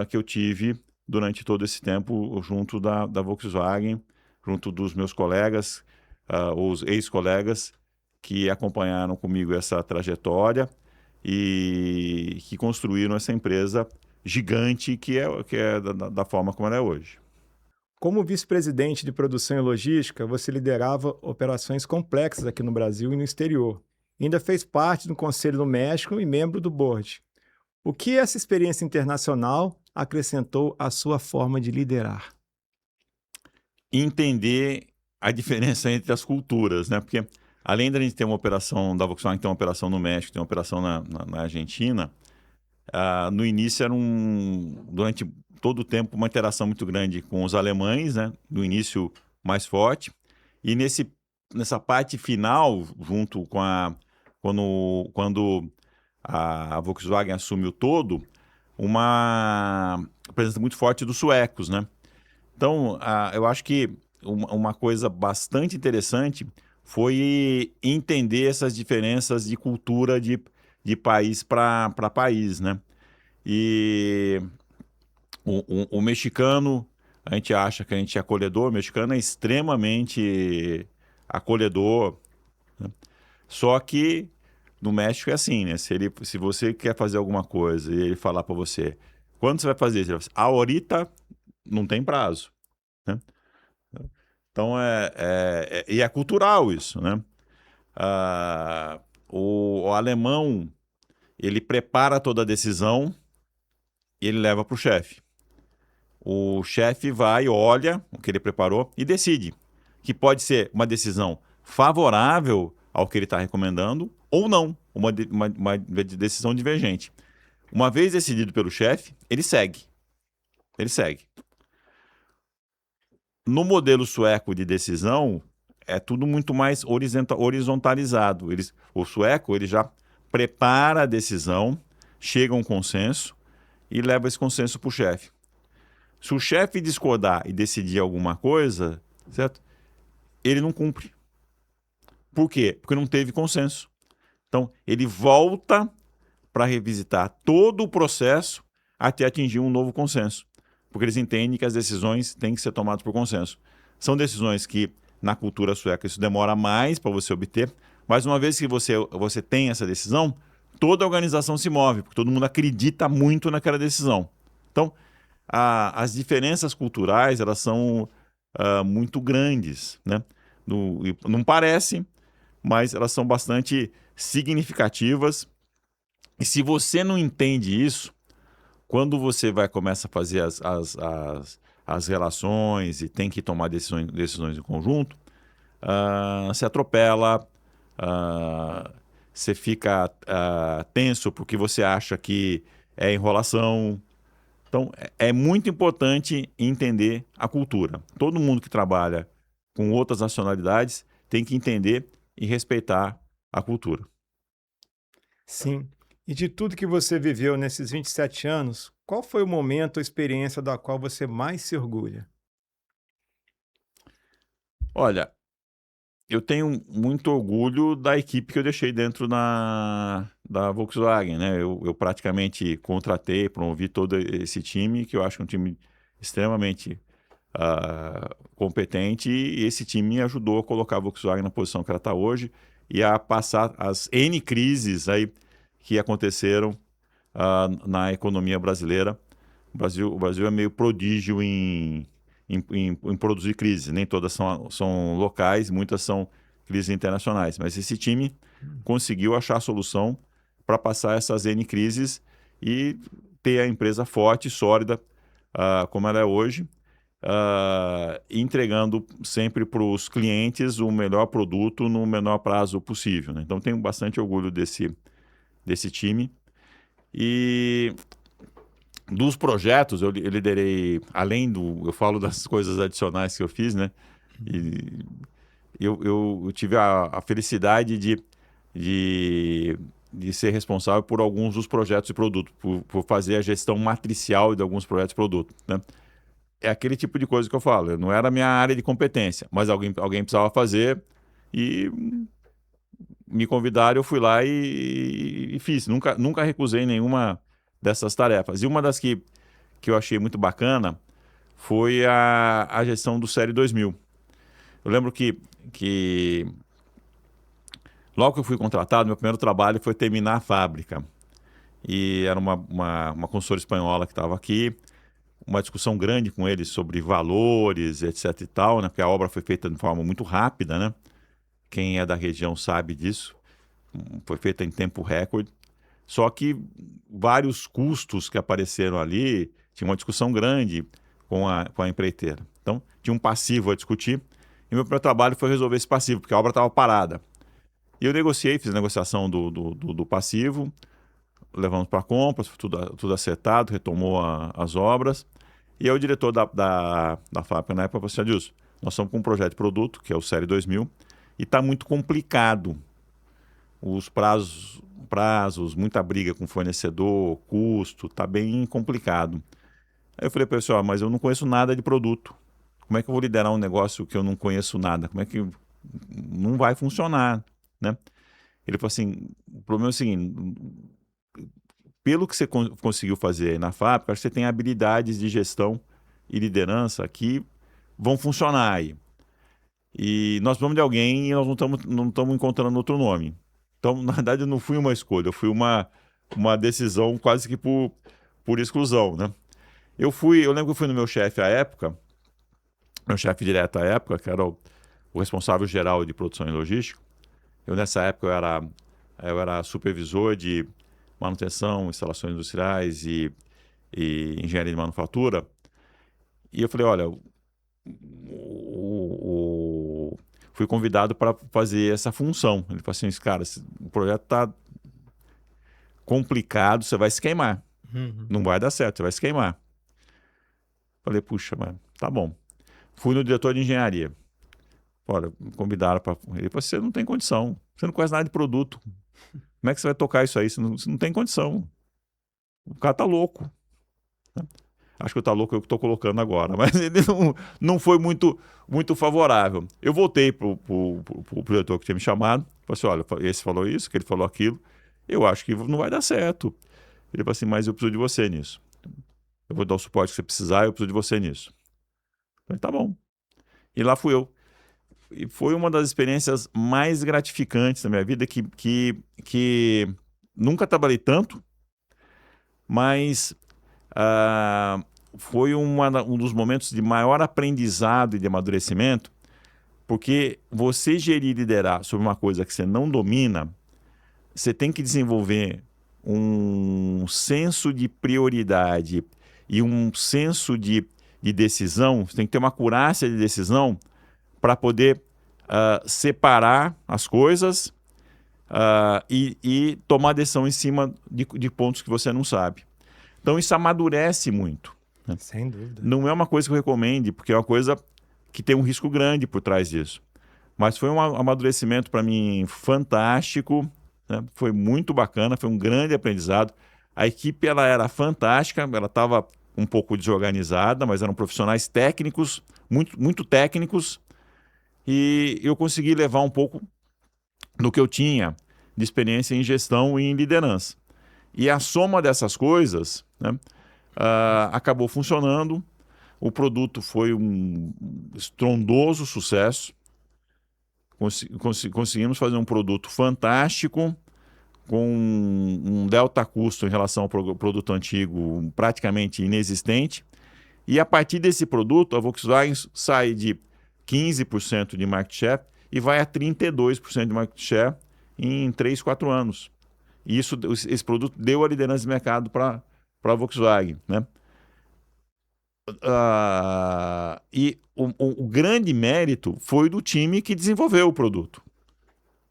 que eu tive durante todo esse tempo junto da Volkswagen, junto dos meus colegas, os ex-colegas que acompanharam comigo essa trajetória e que construíram essa empresa gigante que é da forma como ela é hoje. Como vice-presidente de produção e logística, você liderava operações complexas aqui no Brasil e no exterior. Ainda fez parte do Conselho do México e membro do board. O que essa experiência internacional acrescentou à sua forma de liderar? Entender a diferença entre as culturas, né? Porque além da gente ter uma operação da Volkswagen, ter uma operação no México, ter uma operação na Argentina, no início era durante todo o tempo, uma interação muito grande com os alemães, né? No início mais forte, e nessa parte final, junto com quando a Volkswagen assume o todo, uma presença muito forte dos suecos, né? Então, eu acho que uma coisa bastante interessante foi entender essas diferenças de cultura de país para país, né? E o mexicano, a gente acha que a gente é acolhedor, o mexicano é extremamente acolhedor, né? Só que no México é assim, né? Se você quer fazer alguma coisa e ele falar para você, quando você vai fazer isso? Ele vai falar, ahorita não tem prazo, né? Então e é cultural isso, né? O alemão, ele prepara toda a decisão e ele leva para o chefe. O chefe vai, olha o que ele preparou e decide, que pode ser uma decisão favorável ao que ele está recomendando ou não, uma decisão divergente. Uma vez decidido pelo chefe, ele segue. Ele segue. No modelo sueco de decisão, é tudo muito mais horizontalizado. O sueco ele já prepara a decisão, chega a um consenso e leva esse consenso para o chefe. Se o chefe discordar e decidir alguma coisa, certo? Ele não cumpre. Por quê? Porque não teve consenso. Então, ele volta para revisitar todo o processo até atingir um novo consenso. Porque eles entendem que as decisões têm que ser tomadas por consenso. São decisões que, na cultura sueca, isso demora mais para você obter, mas uma vez que você tem essa decisão, toda a organização se move, porque todo mundo acredita muito naquela decisão. Então, as diferenças culturais, elas são muito grandes, né? Não parece, mas elas são bastante significativas. E se você não entende isso, quando você começa a fazer as relações e tem que tomar decisões em conjunto, você atropela, você fica tenso porque você acha que é enrolação. Então, é muito importante entender a cultura. Todo mundo que trabalha com outras nacionalidades tem que entender e respeitar a cultura. Sim. E de tudo que você viveu nesses 27 anos, qual foi o momento ou experiência da qual você mais se orgulha? Olha, eu tenho muito orgulho da equipe que eu deixei dentro da Volkswagen, né? Eu praticamente contratei, promovi todo esse time, que eu acho que é um time extremamente competente, e esse time me ajudou a colocar a Volkswagen na posição que ela está hoje e a passar as N crises aí que aconteceram na economia brasileira. O Brasil é meio prodígio em produzir crises. Nem todas são locais, muitas são crises internacionais. Mas esse time conseguiu achar a solução para passar essas N crises e ter a empresa forte, sólida, como ela é hoje, entregando sempre para os clientes o melhor produto no menor prazo possível, né? Então, tenho bastante orgulho desse time. E dos projetos, eu liderei, eu falo das coisas adicionais que eu fiz, né? E eu tive a felicidade de ser responsável por alguns dos projetos de produto, por fazer a gestão matricial de alguns projetos de produto, né? É aquele tipo de coisa que eu falo, não era a minha área de competência, mas alguém precisava fazer e me convidaram, eu fui lá e fiz. Nunca recusei nenhuma dessas tarefas. E uma das que eu achei muito bacana foi a gestão do Série 2000. Eu lembro que logo que eu fui contratado, meu primeiro trabalho foi terminar a fábrica. E era uma consultora espanhola que estava aqui, uma discussão grande com eles sobre valores, etc e tal, né? Porque a obra foi feita de forma muito rápida, né? Quem é da região sabe disso. foi feita em tempo recorde, só que vários custos que apareceram ali, tinha uma discussão grande com a empreiteira. Então, tinha um passivo a discutir, e meu primeiro trabalho foi resolver esse passivo, porque a obra estava parada. E eu negociei, fiz a negociação do passivo, levamos para compras, tudo acertado, retomou as obras. E aí o diretor da fábrica na época falou assim: Adilson, nós estamos com um projeto de produto, que é o Série 2000, e está muito complicado. Os prazos, muita briga com fornecedor, custo, está bem complicado. Aí eu falei para ele assim: mas eu não conheço nada de produto. Como é que eu vou liderar um negócio que eu não conheço nada? Como é que não vai funcionar, né? Ele falou assim: o problema é o seguinte, pelo que você conseguiu fazer aí na fábrica, acho que você tem habilidades de gestão e liderança que vão funcionar aí. E nós precisamos de alguém e nós não estamos encontrando outro nome. Então, na verdade, não fui uma escolha, eu fui uma decisão quase que por exclusão, né? Eu lembro que eu fui no meu chefe à época, meu chefe direto à época, que era o responsável geral de produção e logística. Nessa época, eu era supervisor de manutenção, instalações industriais e engenharia de manufatura. E eu falei: olha, fui convidado para fazer essa função. Ele falou assim: cara, o projeto está complicado, você vai se queimar. Não vai dar certo, você vai se queimar. Falei: puxa, mano, tá bom. Fui no diretor de engenharia. Olha, me convidaram para... Ele falou: você não tem condição, você não conhece nada de produto. Como é que você vai tocar isso aí? Você não tem condição. O cara tá louco. Acho que o tá louco eu que estou colocando agora, mas ele não foi muito favorável. Eu voltei pro diretor que tinha me chamado, falei assim: olha, esse falou isso, que ele falou aquilo, eu acho que não vai dar certo. Ele falou assim: mas eu preciso de você nisso. Eu vou dar o suporte que você precisar, eu preciso de você nisso. Eu falei: tá bom. E lá fui eu. E foi uma das experiências mais gratificantes da minha vida, que nunca trabalhei tanto, mas foi um dos momentos de maior aprendizado e de amadurecimento, porque você gerir e liderar sobre uma coisa que você não domina, você tem que desenvolver um senso de prioridade e um senso de decisão, você tem que ter uma acurácia de decisão para poder separar as coisas e tomar decisão em cima de pontos que você não sabe. Então isso amadurece muito, né? Sem dúvida. Não é uma coisa que eu recomende, porque é uma coisa que tem um risco grande por trás disso. Mas foi um amadurecimento para mim fantástico, né? Foi muito bacana, foi um grande aprendizado. A equipe ela era fantástica, ela estava um pouco desorganizada, mas eram profissionais técnicos, muito técnicos, e eu consegui levar um pouco do que eu tinha de experiência em gestão e em liderança. E a soma dessas coisas, né, acabou funcionando. O produto foi um estrondoso sucesso. Conseguimos fazer um produto fantástico, com um delta custo em relação ao produto antigo praticamente inexistente. E a partir desse produto, a Volkswagen sai de 15% de market share e vai a 32% de market share em 3, 4 anos. E esse produto deu a liderança de mercado para a Volkswagen, né? E o grande mérito foi do time que desenvolveu o produto.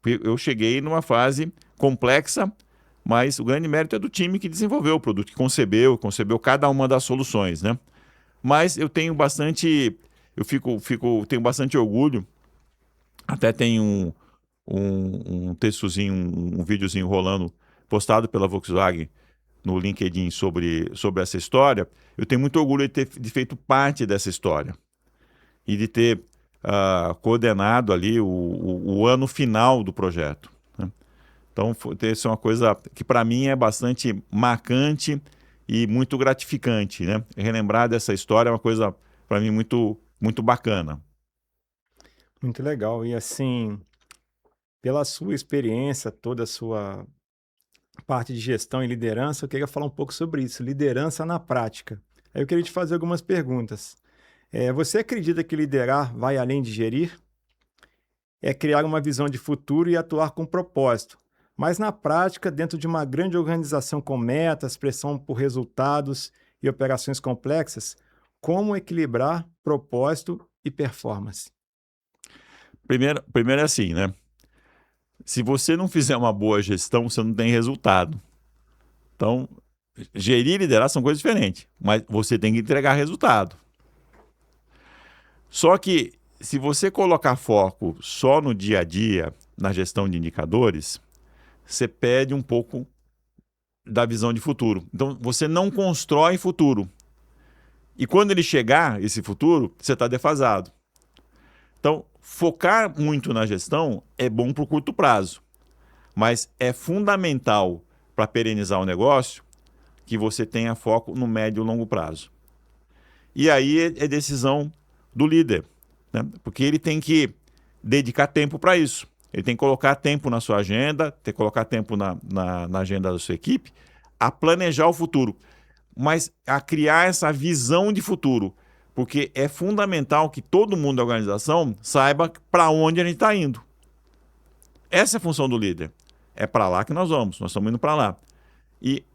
Eu cheguei numa fase complexa, mas o grande mérito é do time que desenvolveu o produto, que concebeu cada uma das soluções, né? Mas eu tenho bastante, tenho bastante orgulho. Até tem um textozinho, um videozinho rolando, postado pela Volkswagen no LinkedIn sobre essa história. Eu tenho muito orgulho de ter feito parte dessa história e de ter coordenado ali o ano final do projeto, né? Então, isso é uma coisa que para mim é bastante marcante e muito gratificante, né? Relembrar dessa história é uma coisa para mim muito bacana. Muito legal. E assim, pela sua experiência, toda a sua parte de gestão e liderança, eu queria falar um pouco sobre isso, liderança na prática. Aí eu queria te fazer algumas perguntas. Você acredita que liderar vai além de gerir? É criar uma visão de futuro e atuar com propósito. Mas na prática, dentro de uma grande organização com metas, pressão por resultados e operações complexas, como equilibrar propósito e performance? Primeiro é assim, né? Se você não fizer uma boa gestão, você não tem resultado. Então, gerir e liderar são coisas diferentes, mas você tem que entregar resultado. Só que, se você colocar foco só no dia a dia, na gestão de indicadores, você perde um pouco da visão de futuro. Então, você não constrói futuro. E quando ele chegar, esse futuro, você está defasado. Então, focar muito na gestão é bom para o curto prazo, mas é fundamental para perenizar o negócio que você tenha foco no médio e longo prazo. E aí é decisão do líder, né? Porque ele tem que dedicar tempo para isso. Ele tem que colocar tempo na sua agenda, tem que colocar tempo na agenda da sua equipe, a planejar o futuro, mas a criar essa visão de futuro, porque é fundamental que todo mundo da organização saiba para onde a gente está indo. Essa é a função do líder. É para lá que nós vamos, nós estamos indo para lá. E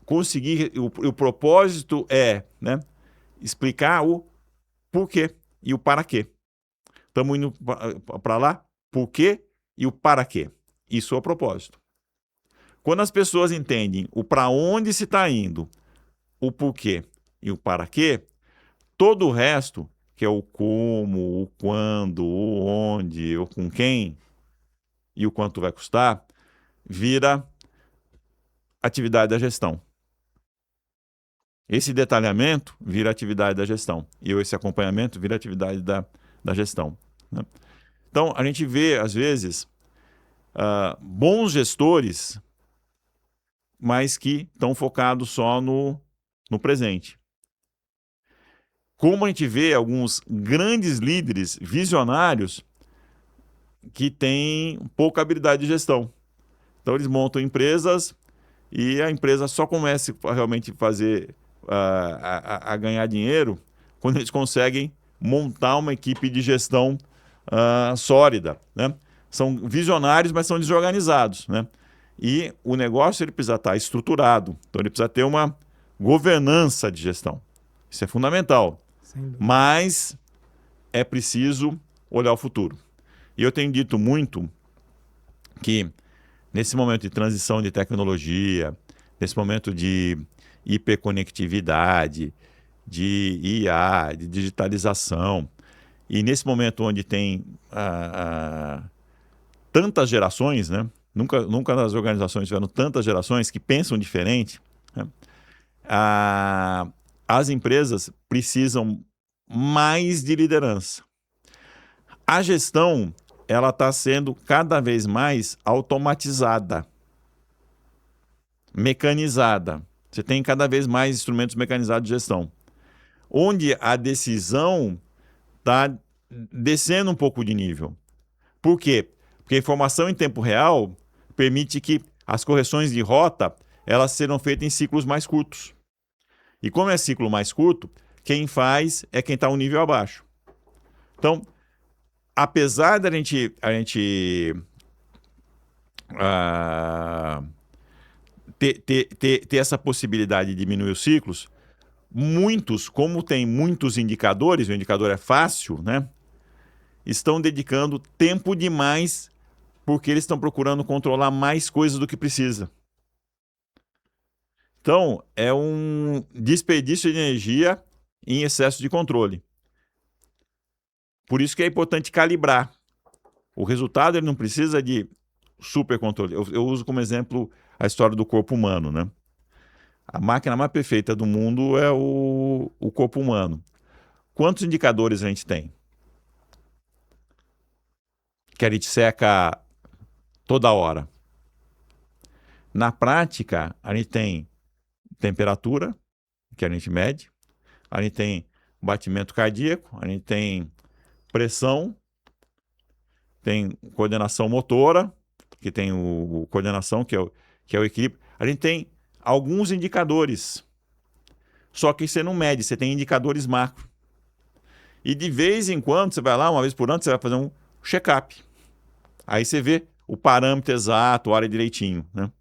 conseguir, o propósito é, né, explicar o porquê e o para quê. Estamos indo para lá, por quê e o para quê. Isso é o propósito. Quando as pessoas entendem o para onde se está indo, o porquê e o para quê, todo o resto, que é o como, o quando, o onde, o com quem e o quanto vai custar, vira atividade da gestão. Esse detalhamento vira atividade da gestão. E esse acompanhamento vira atividade da gestão, né? Então, a gente vê, às vezes, bons gestores, mas que estão focados só no presente. Como a gente vê alguns grandes líderes visionários que têm pouca habilidade de gestão. Então, eles montam empresas e a empresa só começa a realmente fazer a ganhar dinheiro quando eles conseguem montar uma equipe de gestão sólida, né? São visionários, mas são desorganizados, né? E o negócio ele precisa estar estruturado, então ele precisa ter uma governança de gestão. Isso é fundamental, mas é preciso olhar o futuro. E eu tenho dito muito que nesse momento de transição de tecnologia, nesse momento de hiperconectividade, de IA, de digitalização, e nesse momento onde tem tantas gerações, né? Nunca nas organizações tiveram tantas gerações que pensam diferente, né? As empresas precisam mais de liderança. A gestão ela está sendo cada vez mais automatizada, mecanizada. Você tem cada vez mais instrumentos mecanizados de gestão, onde a decisão está descendo um pouco de nível. Por quê? Porque a informação em tempo real permite que as correções de rota elas serão feitas em ciclos mais curtos. E como é ciclo mais curto, quem faz é quem está um nível abaixo. Então, apesar da gente ter essa possibilidade de diminuir os ciclos, muitos, como tem muitos indicadores, o indicador é fácil, né? Estão dedicando tempo demais porque eles estão procurando controlar mais coisas do que precisa. Então, é um desperdício de energia em excesso de controle. Por isso que é importante calibrar. O resultado ele não precisa de super controle. Eu uso como exemplo a história do corpo humano, né? A máquina mais perfeita do mundo é o corpo humano. Quantos indicadores a gente tem? Que a gente seca toda hora. Na prática, a gente tem temperatura, que a gente mede, a gente tem batimento cardíaco, a gente tem pressão, tem coordenação motora, que tem o coordenação, que é o equilíbrio. A gente tem alguns indicadores, só que você não mede, você tem indicadores macro. E de vez em quando, você vai lá, uma vez por ano, você vai fazer um check-up. Aí você vê o parâmetro exato, olha direitinho, né?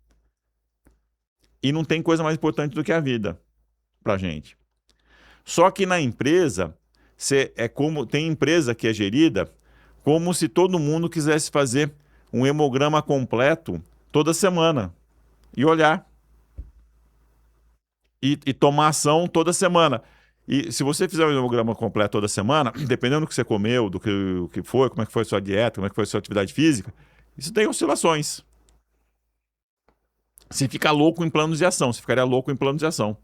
E não tem coisa mais importante do que a vida pra gente. Só que na empresa, tem empresa que é gerida como se todo mundo quisesse fazer um hemograma completo toda semana e olhar e tomar ação toda semana. E se você fizer um hemograma completo toda semana, dependendo do que você comeu, do que foi, como é que foi a sua dieta, como é que foi a sua atividade física, isso tem oscilações. Você fica louco em planos de ação, você ficaria louco em planos de ação.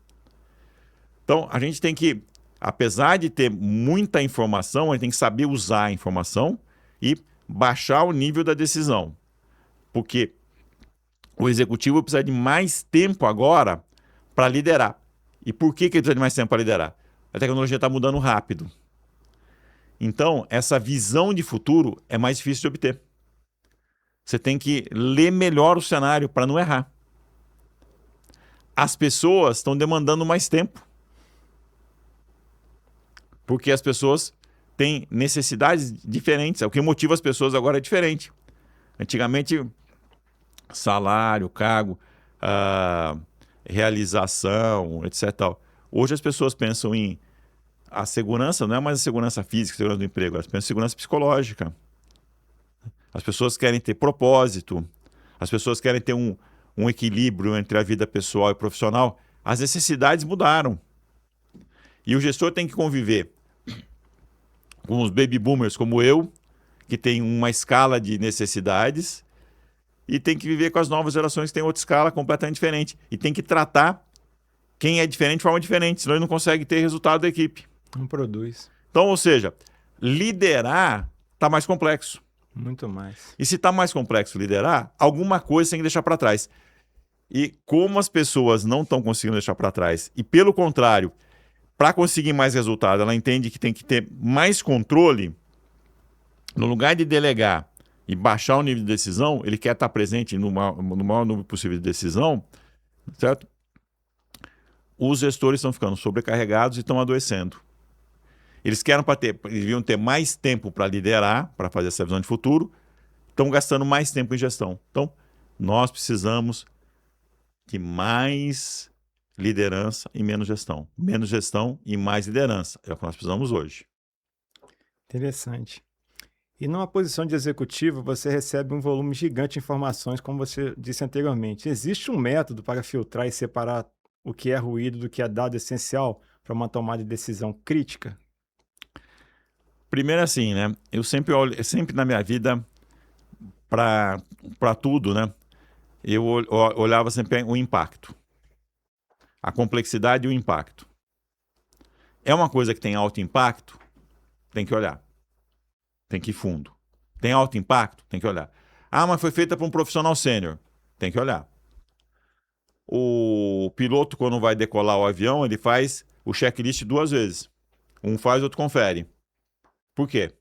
Então, a gente tem que, apesar de ter muita informação, a gente tem que saber usar a informação e baixar o nível da decisão. Porque o executivo precisa de mais tempo agora para liderar. E por que ele precisa de mais tempo para liderar? A tecnologia está mudando rápido. Então, essa visão de futuro é mais difícil de obter. Você tem que ler melhor o cenário para não errar. As pessoas estão demandando mais tempo. Porque as pessoas têm necessidades diferentes. O que motiva as pessoas agora é diferente. Antigamente, salário, cargo, realização, etc. Hoje as pessoas pensam em a segurança, não é mais a segurança física, a segurança do emprego, elas pensam em segurança psicológica. As pessoas querem ter propósito, as pessoas querem ter um equilíbrio entre a vida pessoal e profissional. As necessidades mudaram. E o gestor tem que conviver com os baby boomers como eu, que tem uma escala de necessidades, e tem que viver com as novas gerações que têm outra escala completamente diferente. E tem que tratar quem é diferente de forma diferente, senão ele não consegue ter resultado da equipe. Não produz. Então, ou seja, liderar está mais complexo. Muito mais. E se está mais complexo liderar, alguma coisa tem que deixar para trás. E como as pessoas não estão conseguindo deixar para trás, e pelo contrário, para conseguir mais resultado, ela entende que tem que ter mais controle, no lugar de delegar e baixar o nível de decisão, ele quer estar presente no maior número possível de decisão, certo? Os gestores estão ficando sobrecarregados e estão adoecendo. Eles deviam ter mais tempo para liderar, para fazer essa visão de futuro, estão gastando mais tempo em gestão. Então, nós precisamos de mais liderança e menos gestão. Menos gestão e mais liderança. É o que nós precisamos hoje. Interessante. E numa posição de executivo, você recebe um volume gigante de informações, como você disse anteriormente. Existe um método para filtrar e separar o que é ruído do que é dado essencial para uma tomada de decisão crítica? Primeiro assim, né? Eu sempre na minha vida, para tudo, né? Eu olhava sempre o impacto. A complexidade e o impacto. É uma coisa que tem alto impacto? Tem que olhar. Tem que ir fundo. Tem alto impacto? Tem que olhar. Ah, mas foi feita para um profissional sênior. Tem que olhar. O piloto, quando vai decolar o avião, ele faz o checklist 2 vezes. Um faz, outro confere. Por quê?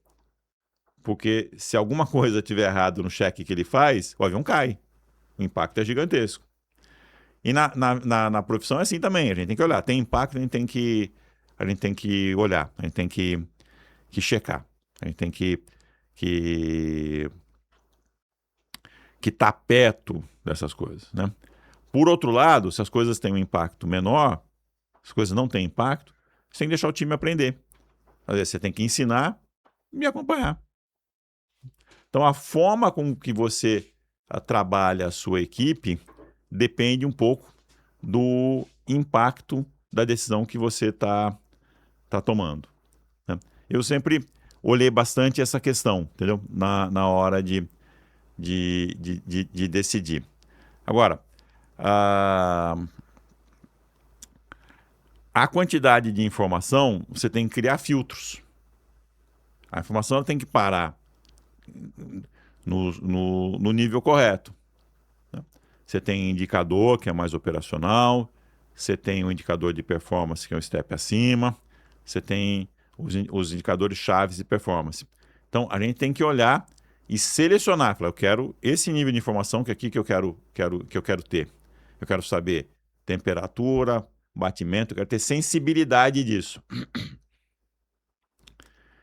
Porque se alguma coisa tiver errado no check que ele faz, o avião cai. O impacto é gigantesco. E na profissão é assim também. A gente tem que olhar. Tem impacto, a gente tem que olhar. A gente tem que checar. A gente tem que estar perto dessas coisas, né? Por outro lado, se as coisas têm um impacto menor, se as coisas não têm impacto, você tem que deixar o time aprender. Às vezes você tem que ensinar e acompanhar. Então, a forma com que você trabalha a sua equipe depende um pouco do impacto da decisão que você está tomando, né? Eu sempre olhei bastante essa questão, entendeu? Na hora de decidir. Agora, a quantidade de informação, você tem que criar filtros. A informação tem que parar no nível correto, né? Você tem indicador, que é mais operacional, você tem um indicador de performance, que é um step acima, você tem os indicadores chaves de performance. Então, a gente tem que olhar e selecionar. Falar, eu quero esse nível de informação que eu quero ter. Eu quero saber temperatura, batimento, eu quero ter sensibilidade disso.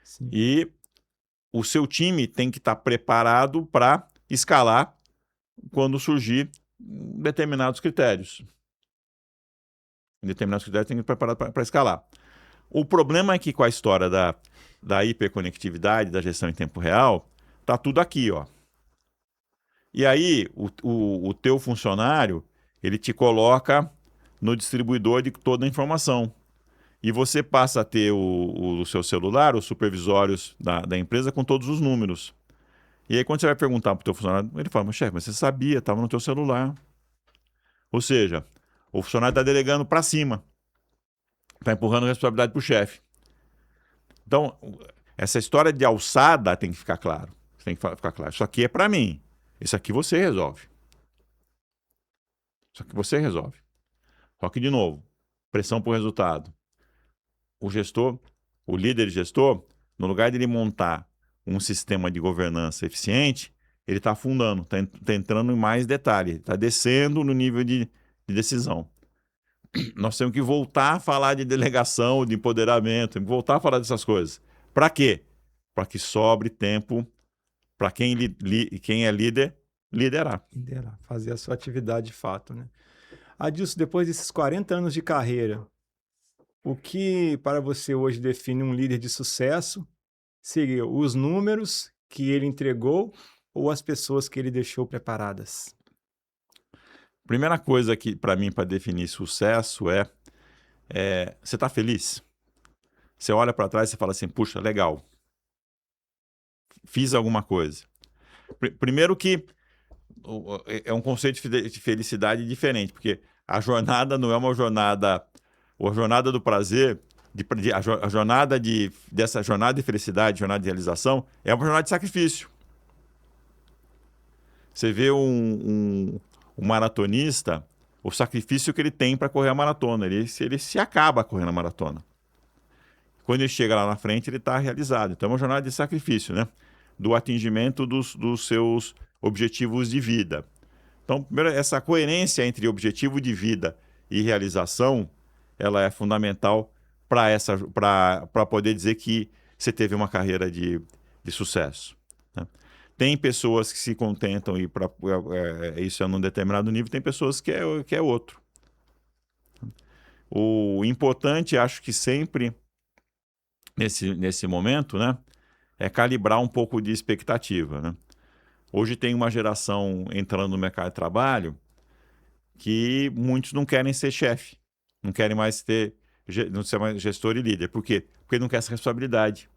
Sim. E o seu time tem que estar preparado para escalar quando surgir determinados critérios. Determinados critérios tem que estar preparado para escalar. O problema é que com a história da hiperconectividade, da gestão em tempo real, tá tudo aqui, ó. E aí, o teu funcionário, ele te coloca no distribuidor de toda a informação. E você passa a ter o seu celular, os supervisórios da empresa com todos os números. E aí, quando você vai perguntar para o teu funcionário, ele fala, mas chefe, mas você sabia, estava no teu celular. Ou seja, o funcionário está delegando para cima. Está empurrando a responsabilidade para o chefe. Então, essa história de alçada tem que ficar claro. Tem que ficar claro. Isso aqui é para mim. Isso aqui você resolve. Isso aqui você resolve. Só que, de novo, pressão por resultado. O gestor, o líder gestor, no lugar de ele montar um sistema de governança eficiente, ele está afundando, está entrando em mais detalhe, está descendo no nível de decisão. Nós temos que voltar a falar de delegação, de empoderamento, temos que voltar a falar dessas coisas. Para quê? Para que sobre tempo para quem é líder, liderar. Fazer a sua atividade de fato, né? Adilson, depois desses 40 anos de carreira, o que para você hoje define um líder de sucesso seria os números que ele entregou ou as pessoas que ele deixou preparadas? Primeira coisa que para mim para definir sucesso é você está feliz? Você olha para trás e fala assim, puxa, legal, fiz alguma coisa. Primeiro que é um conceito de felicidade diferente, porque a jornada não é uma jornada, a jornada do prazer, a jornada dessa jornada de felicidade, jornada de realização, é uma jornada de sacrifício. Você vê um maratonista, o sacrifício que ele tem para correr a maratona, ele se acaba correndo a maratona. Quando ele chega lá na frente, ele está realizado. Então é uma jornada de sacrifício, né? Do atingimento dos seus objetivos de vida. Então, primeiro, essa coerência entre objetivo de vida e realização, ela é fundamental para poder dizer que você teve uma carreira de sucesso. Né? Tem pessoas que se contentam e isso é num determinado nível, tem pessoas que é outro. O importante, acho que sempre nesse momento, né, é calibrar um pouco de expectativa, né? Hoje tem uma geração entrando no mercado de trabalho que muitos não querem ser chefe, não querem mais não ser mais gestor e líder. Por quê? Porque ele não quer essa responsabilidade.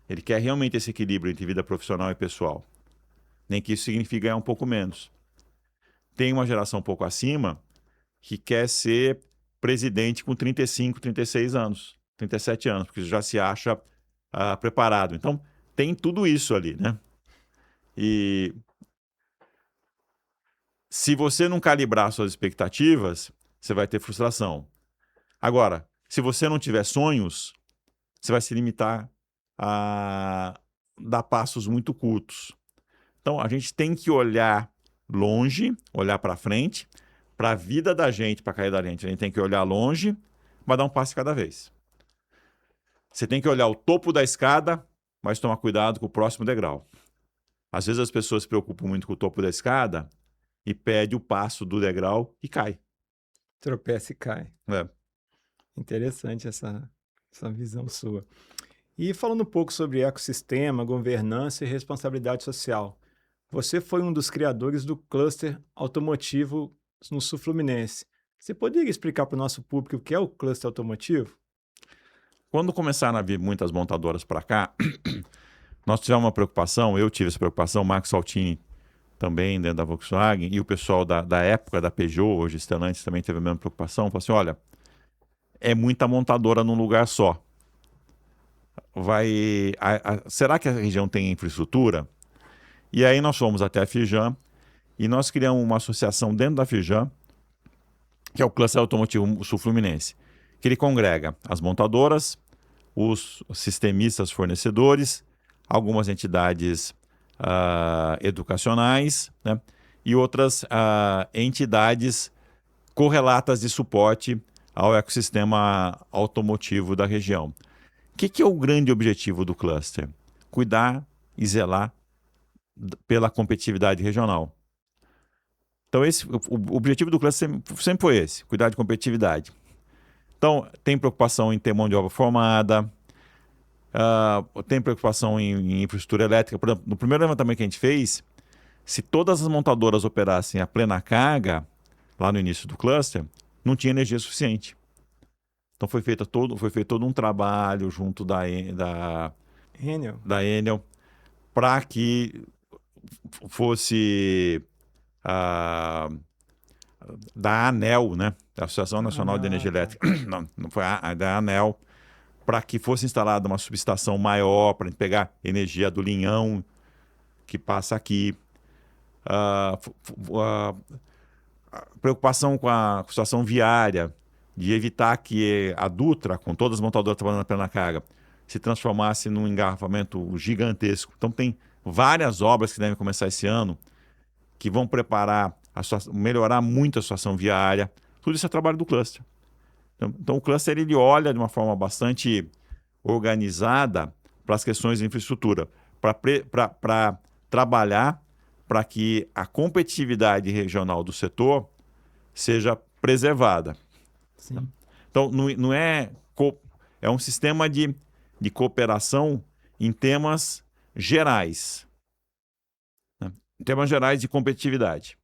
Ele quer realmente esse equilíbrio entre vida profissional e pessoal. Nem que isso signifique ganhar um pouco menos. Tem uma geração um pouco acima que quer ser presidente com 35, 36 anos, 37 anos, porque já se acha preparado. Então, tem tudo isso ali, né? E se você não calibrar suas expectativas, você vai ter frustração. Agora, se você não tiver sonhos, você vai se limitar a dar passos muito curtos. Então, a gente tem que olhar longe, olhar para frente, para a vida da gente, para a carreira da gente. A gente tem que olhar longe, mas dar um passo cada vez. Você tem que olhar o topo da escada, mas tomar cuidado com o próximo degrau. Às vezes as pessoas se preocupam muito com o topo da escada e perde o passo do degrau e cai. Tropeça e cai. Interessante essa visão sua. E falando um pouco sobre ecossistema, governança e responsabilidade social. Você foi um dos criadores do cluster automotivo no Sul Fluminense. Você poderia explicar para o nosso público o que é o cluster automotivo? Quando começaram a vir muitas montadoras para cá, nós tivemos uma preocupação, eu tive essa preocupação, o Marcos Saltini também dentro da Volkswagen, e o pessoal da época da Peugeot, hoje Stellantis, também teve a mesma preocupação, falou assim, olha, é muita montadora num lugar só. Será que a região tem infraestrutura? E aí nós fomos até a Firjan e nós criamos uma associação dentro da Firjan, que é o Cluster Automotivo Sul Fluminense, que ele congrega as montadoras, os sistemistas fornecedores, algumas entidades educacionais, né, e outras entidades correlatas de suporte ao ecossistema automotivo da região. O que é o grande objetivo do cluster? Cuidar e zelar pela competitividade regional. Então, o objetivo do cluster sempre foi esse, cuidar de competitividade. Então, tem preocupação em ter mão de obra formada, tem preocupação em infraestrutura elétrica. Por exemplo, no primeiro levantamento que a gente fez, se todas as montadoras operassem a plena carga, lá no início do cluster, não tinha energia suficiente. Então foi feito todo um trabalho junto da Enel para que fosse da ANEEL, né? Da Associação Nacional de Energia Elétrica, não foi da ANEEL, para que fosse instalada uma subestação maior para pegar energia do Linhão que passa aqui. Preocupação com a situação viária, de evitar que a Dutra, com todas as montadoras trabalhando na plena carga, se transformasse num engarrafamento gigantesco. Então tem várias obras que devem começar esse ano que vão preparar, melhorar muito a situação viária. Tudo isso é trabalho do cluster. Então o cluster ele olha de uma forma bastante organizada para as questões de infraestrutura, para trabalhar para que a competitividade regional do setor seja preservada. Sim. Então, não é um sistema de cooperação em temas gerais. Né? Em temas gerais de competitividade.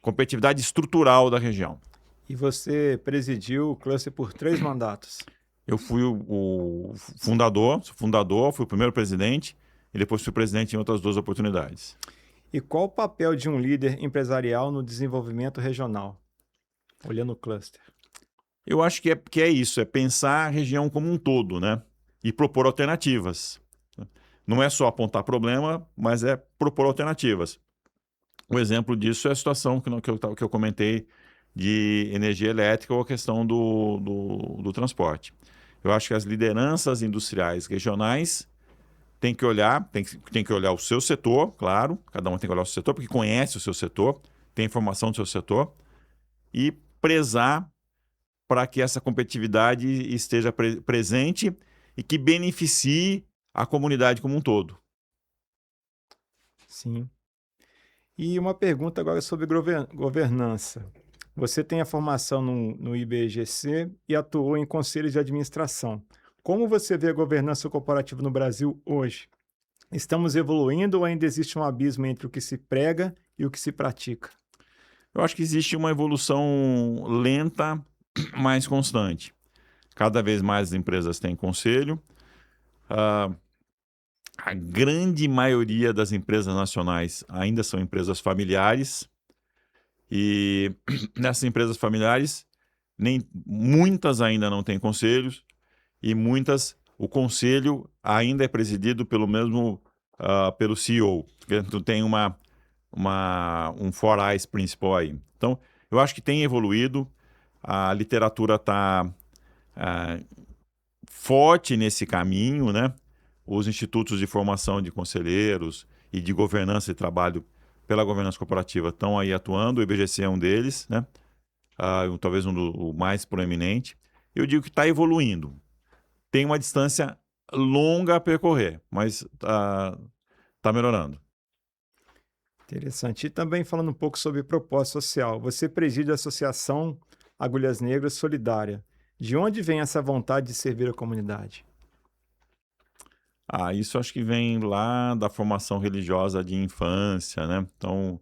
Competitividade estrutural da região. E você presidiu o cluster por 3 mandatos. Eu fui o fundador, fui o primeiro presidente e depois fui presidente em outras 2 oportunidades. E qual o papel de um líder empresarial no desenvolvimento regional? Olhando o cluster. Eu acho que é isso, é pensar a região como um todo, né? E propor alternativas. Não é só apontar problema, mas é propor alternativas. O exemplo disso é a situação que eu comentei de energia elétrica ou a questão do transporte. Eu acho que as lideranças industriais regionais têm que olhar o seu setor, claro, cada um tem que olhar o seu setor, porque conhece o seu setor, tem informação do seu setor, e prezar para que essa competitividade esteja presente e que beneficie a comunidade como um todo. Sim. E uma pergunta agora sobre governança. Você tem a formação no IBGC e atuou em conselhos de administração. Como você vê a governança corporativa no Brasil hoje? Estamos evoluindo ou ainda existe um abismo entre o que se prega e o que se pratica? Eu acho que existe uma evolução lenta, mas constante. Cada vez mais as empresas têm conselho. A grande maioria das empresas nacionais ainda são empresas familiares. E nessas empresas familiares, muitas ainda não têm conselhos e o conselho ainda é presidido pelo CEO. Então tem um four eyes principal aí. Então, eu acho que tem evoluído, a literatura está forte nesse caminho, né? Os institutos de formação de conselheiros e de governança e trabalho pela governança corporativa estão aí atuando, o IBGC é um deles, né? Talvez o mais proeminente. Eu digo que está evoluindo. Tem uma distância longa a percorrer, mas está melhorando. Interessante. E também falando um pouco sobre propósito social. Você preside a Associação Agulhas Negras Solidária. De onde vem essa vontade de servir a comunidade? Isso acho que vem lá da formação religiosa de infância, né? Então,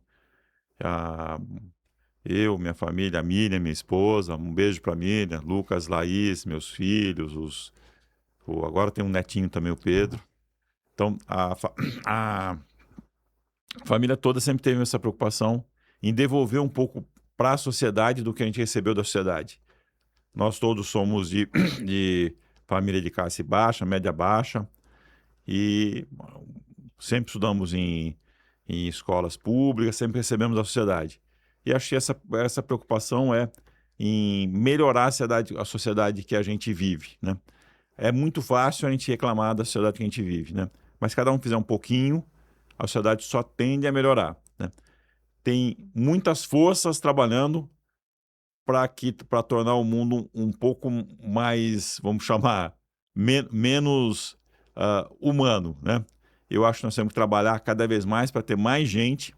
eu, minha família, a Miriam, minha esposa, um beijo para a Miriam, Lucas, Laís, meus filhos, agora tem um netinho também, o Pedro. Então, a família toda sempre teve essa preocupação em devolver um pouco para a sociedade do que a gente recebeu da sociedade. Nós todos somos de família de classe baixa, média baixa, e sempre estudamos em escolas públicas, sempre recebemos da sociedade. E acho que essa preocupação é em melhorar a sociedade que a gente vive, né? É muito fácil a gente reclamar da sociedade que a gente vive, né? Mas cada um fizer um pouquinho, a sociedade só tende a melhorar, né? Tem muitas forças trabalhando para tornar o mundo um pouco mais, vamos chamar, menos humano, né? eu acho que nós temos que trabalhar cada vez mais para ter mais gente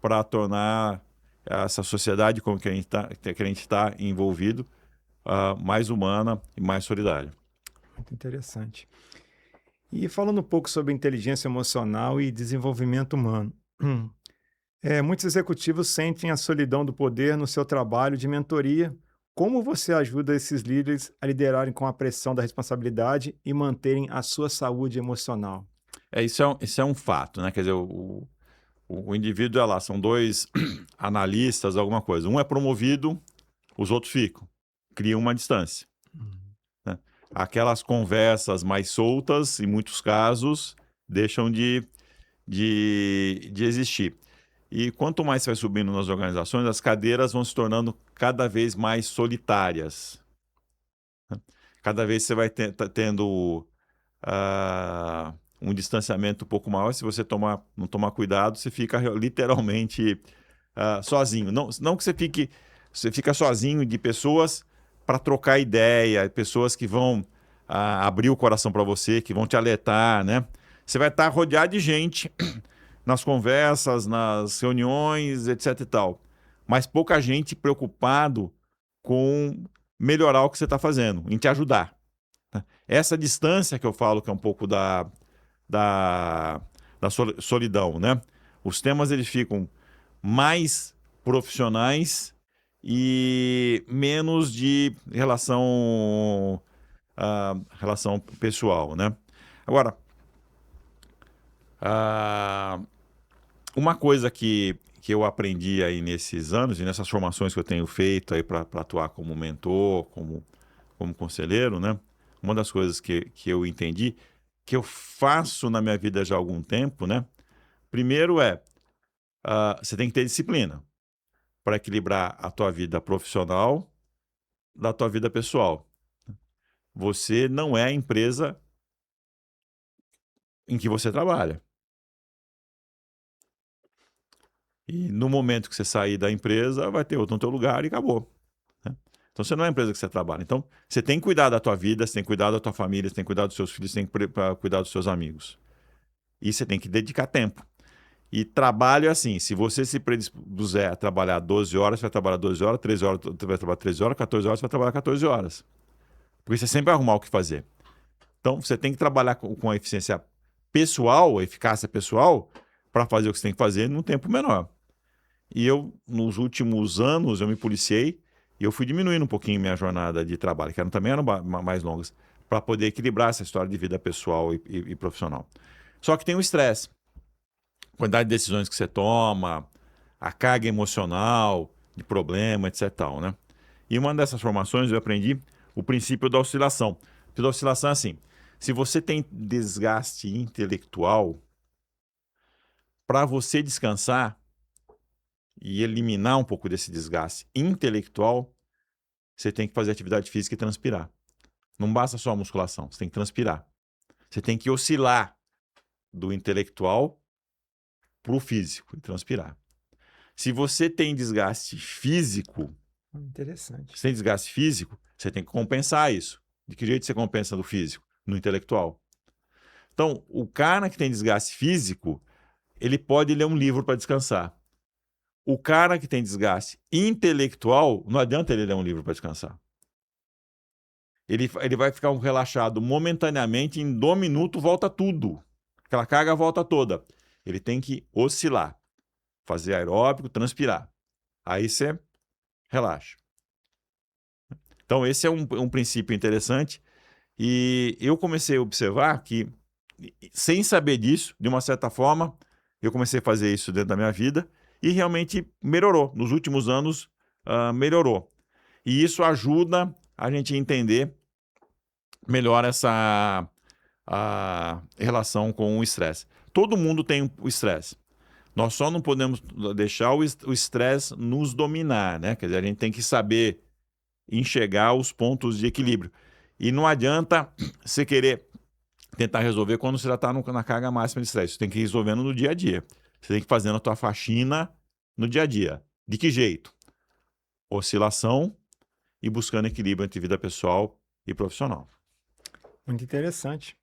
para tornar essa sociedade com que a gente está envolvido mais humana e mais solidária. Muito interessante. E falando um pouco sobre inteligência emocional e desenvolvimento humano. Muitos executivos sentem a solidão do poder no seu trabalho de mentoria. Como você ajuda esses líderes a liderarem com a pressão da responsabilidade e manterem a sua saúde emocional? Isso é um fato, né? Quer dizer, o indivíduo é lá, são dois analistas, alguma coisa. Um é promovido, os outros ficam. Cria uma distância. Né? Aquelas conversas mais soltas, em muitos casos, deixam de existir. E quanto mais você vai subindo nas organizações, as cadeiras vão se tornando cada vez mais solitárias. Cada vez você vai tendo um distanciamento um pouco maior. Se você não tomar cuidado, você fica literalmente sozinho. Não que você fica sozinho de pessoas para trocar ideia, pessoas que vão abrir o coração para você, que vão te alertar, né? Você vai estar rodeado de gente nas conversas, nas reuniões, etc e tal. Mas pouca gente preocupado com melhorar o que você está fazendo, em te ajudar. Essa distância que eu falo que é um pouco da solidão, né? Os temas eles ficam mais profissionais e menos de relação pessoal, né? Agora, uma coisa que eu aprendi aí nesses anos e nessas formações que eu tenho feito aí para atuar como mentor, como conselheiro, né? Uma das coisas que eu entendi, que eu faço na minha vida já há algum tempo, né? Primeiro você tem que ter disciplina para equilibrar a tua vida profissional da tua vida pessoal. Você não é a empresa em que você trabalha. E no momento que você sair da empresa, vai ter outro no teu lugar e acabou. Né? Então, você não é a empresa que você trabalha. Então, você tem que cuidar da tua vida, você tem que cuidar da tua família, você tem que cuidar dos seus filhos, você tem que cuidar dos seus amigos. E você tem que dedicar tempo. E trabalho é assim, se você se predispuser a trabalhar 12 horas, você vai trabalhar 12 horas, 13 horas, você vai trabalhar 13 horas, 14 horas, você vai trabalhar 14 horas. Porque você sempre vai arrumar o que fazer. Então, você tem que trabalhar com a eficiência pessoal, a eficácia pessoal, para fazer o que você tem que fazer num tempo menor. E eu, nos últimos anos, eu me policiei e eu fui diminuindo um pouquinho minha jornada de trabalho, que também eram mais longas, para poder equilibrar essa história de vida pessoal e profissional. Só que tem o estresse. A quantidade de decisões que você toma, a carga emocional, de problema, etc. Tal, né? E uma dessas formações eu aprendi o princípio da oscilação. O princípio da oscilação é assim, se você tem desgaste intelectual, para você descansar e eliminar um pouco desse desgaste intelectual, você tem que fazer atividade física e transpirar. Não basta só a musculação, você tem que transpirar. Você tem que oscilar do intelectual para o físico e transpirar. Se você tem desgaste físico, Interessante. você tem desgaste físico, você tem que compensar isso. De que jeito você compensa no físico? No intelectual. Então, o cara que tem desgaste físico, ele pode ler um livro para descansar. O cara que tem desgaste intelectual, não adianta ele ler um livro para descansar. Ele vai ficar relaxado momentaneamente, em 2 minutos volta tudo. Aquela carga volta toda. Ele tem que oscilar, fazer aeróbico, transpirar. Aí você relaxa. Então, esse é um princípio interessante. E eu comecei a observar que, sem saber disso, de uma certa forma, eu comecei a fazer isso dentro da minha vida e realmente melhorou. Nos últimos anos, melhorou. E isso ajuda a gente a entender melhor essa relação com o estresse. Todo mundo tem o estresse. Nós só não podemos deixar o estresse nos dominar, né? Quer dizer, a gente tem que saber enxergar os pontos de equilíbrio. E não adianta você querer tentar resolver quando você já está na carga máxima de estresse. Você tem que ir resolvendo no dia a dia. Você tem que ir fazendo a tua faxina no dia a dia. De que jeito? Oscilação e buscando equilíbrio entre vida pessoal e profissional. Muito interessante.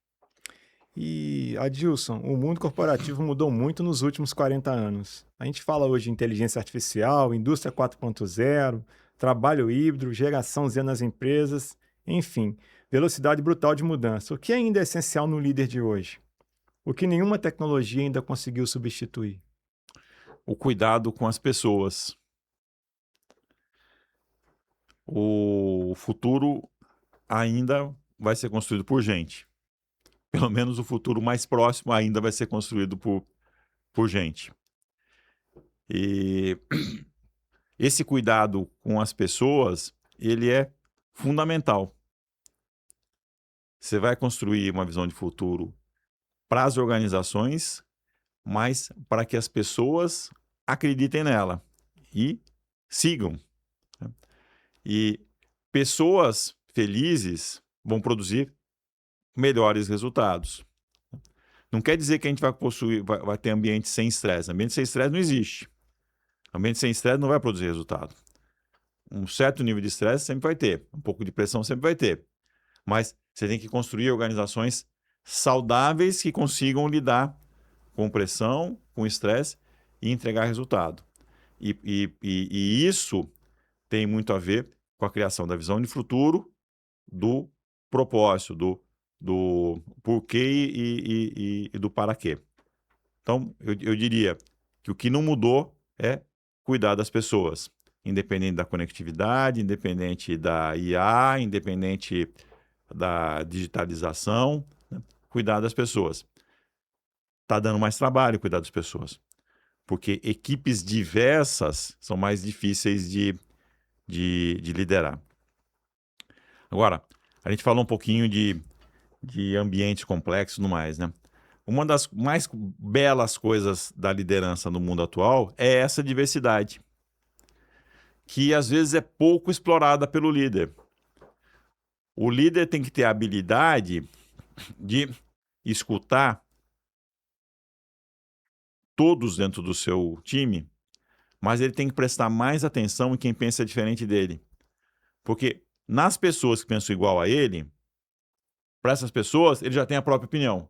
E, Adilson, o mundo corporativo mudou muito nos últimos 40 anos. A gente fala hoje de inteligência artificial, indústria 4.0, trabalho híbrido, geração Z nas empresas, enfim, velocidade brutal de mudança. O que ainda é essencial no líder de hoje? O que nenhuma tecnologia ainda conseguiu substituir? O cuidado com as pessoas. O futuro ainda vai ser construído por gente. Pelo menos o futuro mais próximo ainda vai ser construído por gente. E esse cuidado com as pessoas, ele é fundamental. Você vai construir uma visão de futuro para as organizações, mas para que as pessoas acreditem nela e sigam. E pessoas felizes vão produzir melhores resultados. Não quer dizer que a gente vai ter ambiente sem estresse. Ambiente sem estresse não existe. Ambiente sem estresse não vai produzir resultado. Um certo nível de estresse sempre vai ter. Um pouco de pressão sempre vai ter. Mas você tem que construir organizações saudáveis que consigam lidar com pressão, com estresse e entregar resultado. E isso tem muito a ver com a criação da visão de futuro, do propósito, do porquê e do para quê. Então, eu diria que o que não mudou é cuidar das pessoas, independente da conectividade, independente da IA, independente da digitalização, né? Cuidar das pessoas. Está dando mais trabalho cuidar das pessoas, porque equipes diversas são mais difíceis de liderar. Agora, a gente falou um pouquinho de ambientes complexos e tudo mais, né? Uma das mais belas coisas da liderança no mundo atual é essa diversidade, que às vezes é pouco explorada pelo líder. O líder tem que ter a habilidade de escutar todos dentro do seu time, mas ele tem que prestar mais atenção em quem pensa diferente dele. Porque nas pessoas que pensam igual a ele, para essas pessoas, ele já tem a própria opinião.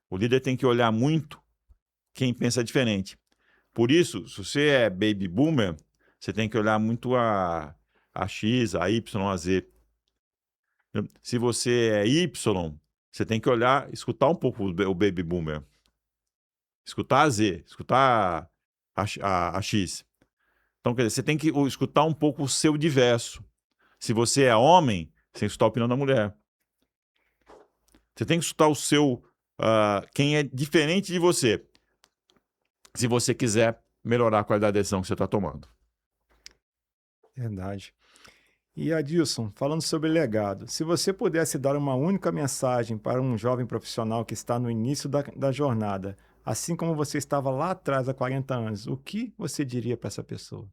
O líder tem que olhar muito quem pensa diferente. Por isso, se você é baby boomer, você tem que olhar muito a X, a Y, a Z. Se você é Y, você tem que olhar, escutar um pouco o baby boomer. Escutar a Z, escutar a X. Então, quer dizer, você tem que escutar um pouco o seu diverso. Se você é homem, você tem que escutar a opinião da mulher. Você tem que escutar o seu, quem é diferente de você, se você quiser melhorar a qualidade da decisão que você está tomando. Verdade. E Adilson, falando sobre legado, se você pudesse dar uma única mensagem para um jovem profissional que está no início da jornada, assim como você estava lá atrás há 40 anos, o que você diria para essa pessoa?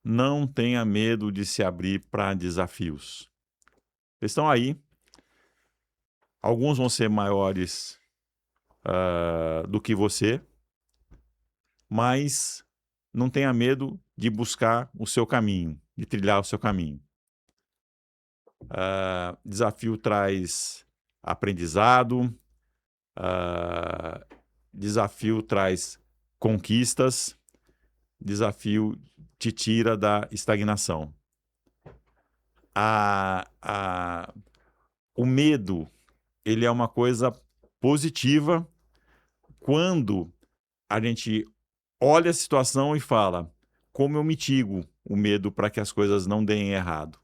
Não tenha medo de se abrir para desafios. Eles estão aí. Alguns vão ser maiores do que você, mas não tenha medo de buscar o seu caminho, de trilhar o seu caminho. Desafio traz aprendizado, desafio traz conquistas, desafio te tira da estagnação. O medo, ele é uma coisa positiva quando a gente olha a situação e fala: como eu mitigo o medo para que as coisas não deem errado?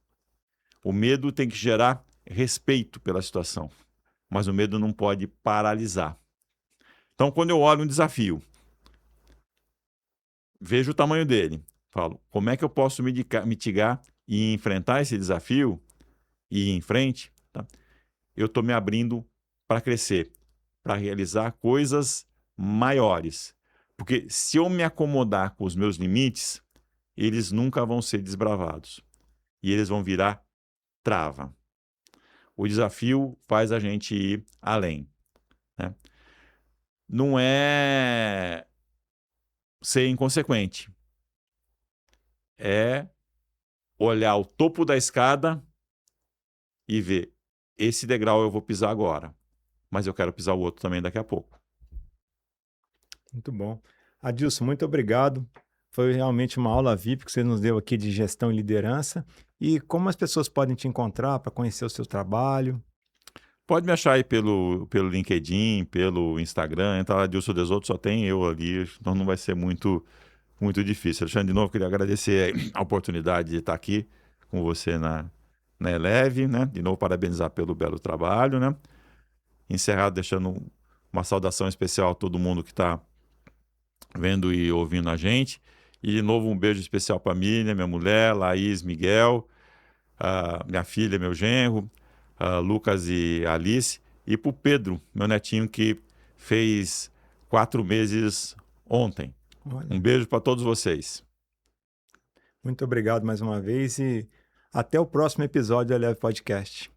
O medo tem que gerar respeito pela situação, mas o medo não pode paralisar. Então, quando eu olho um desafio, vejo o tamanho dele, falo: como é que eu posso mitigar e enfrentar esse desafio e ir em frente? Tá? Eu estou me abrindo para crescer, para realizar coisas maiores. Porque se eu me acomodar com os meus limites, eles nunca vão ser desbravados. E eles vão virar trava. O desafio faz a gente ir além, né? Não é ser inconsequente. É olhar o topo da escada e ver: esse degrau eu vou pisar agora. mas eu quero pisar o outro também daqui a pouco. Muito bom. Adilson, muito obrigado. Foi realmente uma aula VIP que você nos deu aqui de gestão e liderança. E como as pessoas podem te encontrar para conhecer o seu trabalho? Pode me achar aí pelo LinkedIn, pelo Instagram, então Adilson Desoto só tem eu ali, então não vai ser muito difícil. Alexandre, de novo, queria agradecer a oportunidade de estar aqui com você na Eleve, né? De novo, parabenizar pelo belo trabalho, né? Encerrar deixando uma saudação especial a todo mundo que está vendo e ouvindo a gente. E, de novo, um beijo especial para a Miriam, minha mulher, Laís, Miguel, minha filha, meu genro, Lucas e Alice, e para o Pedro, meu netinho, que fez 4 meses ontem. Olha, Um beijo para todos vocês. muito obrigado mais uma vez e até o próximo episódio do Eleve Podcast.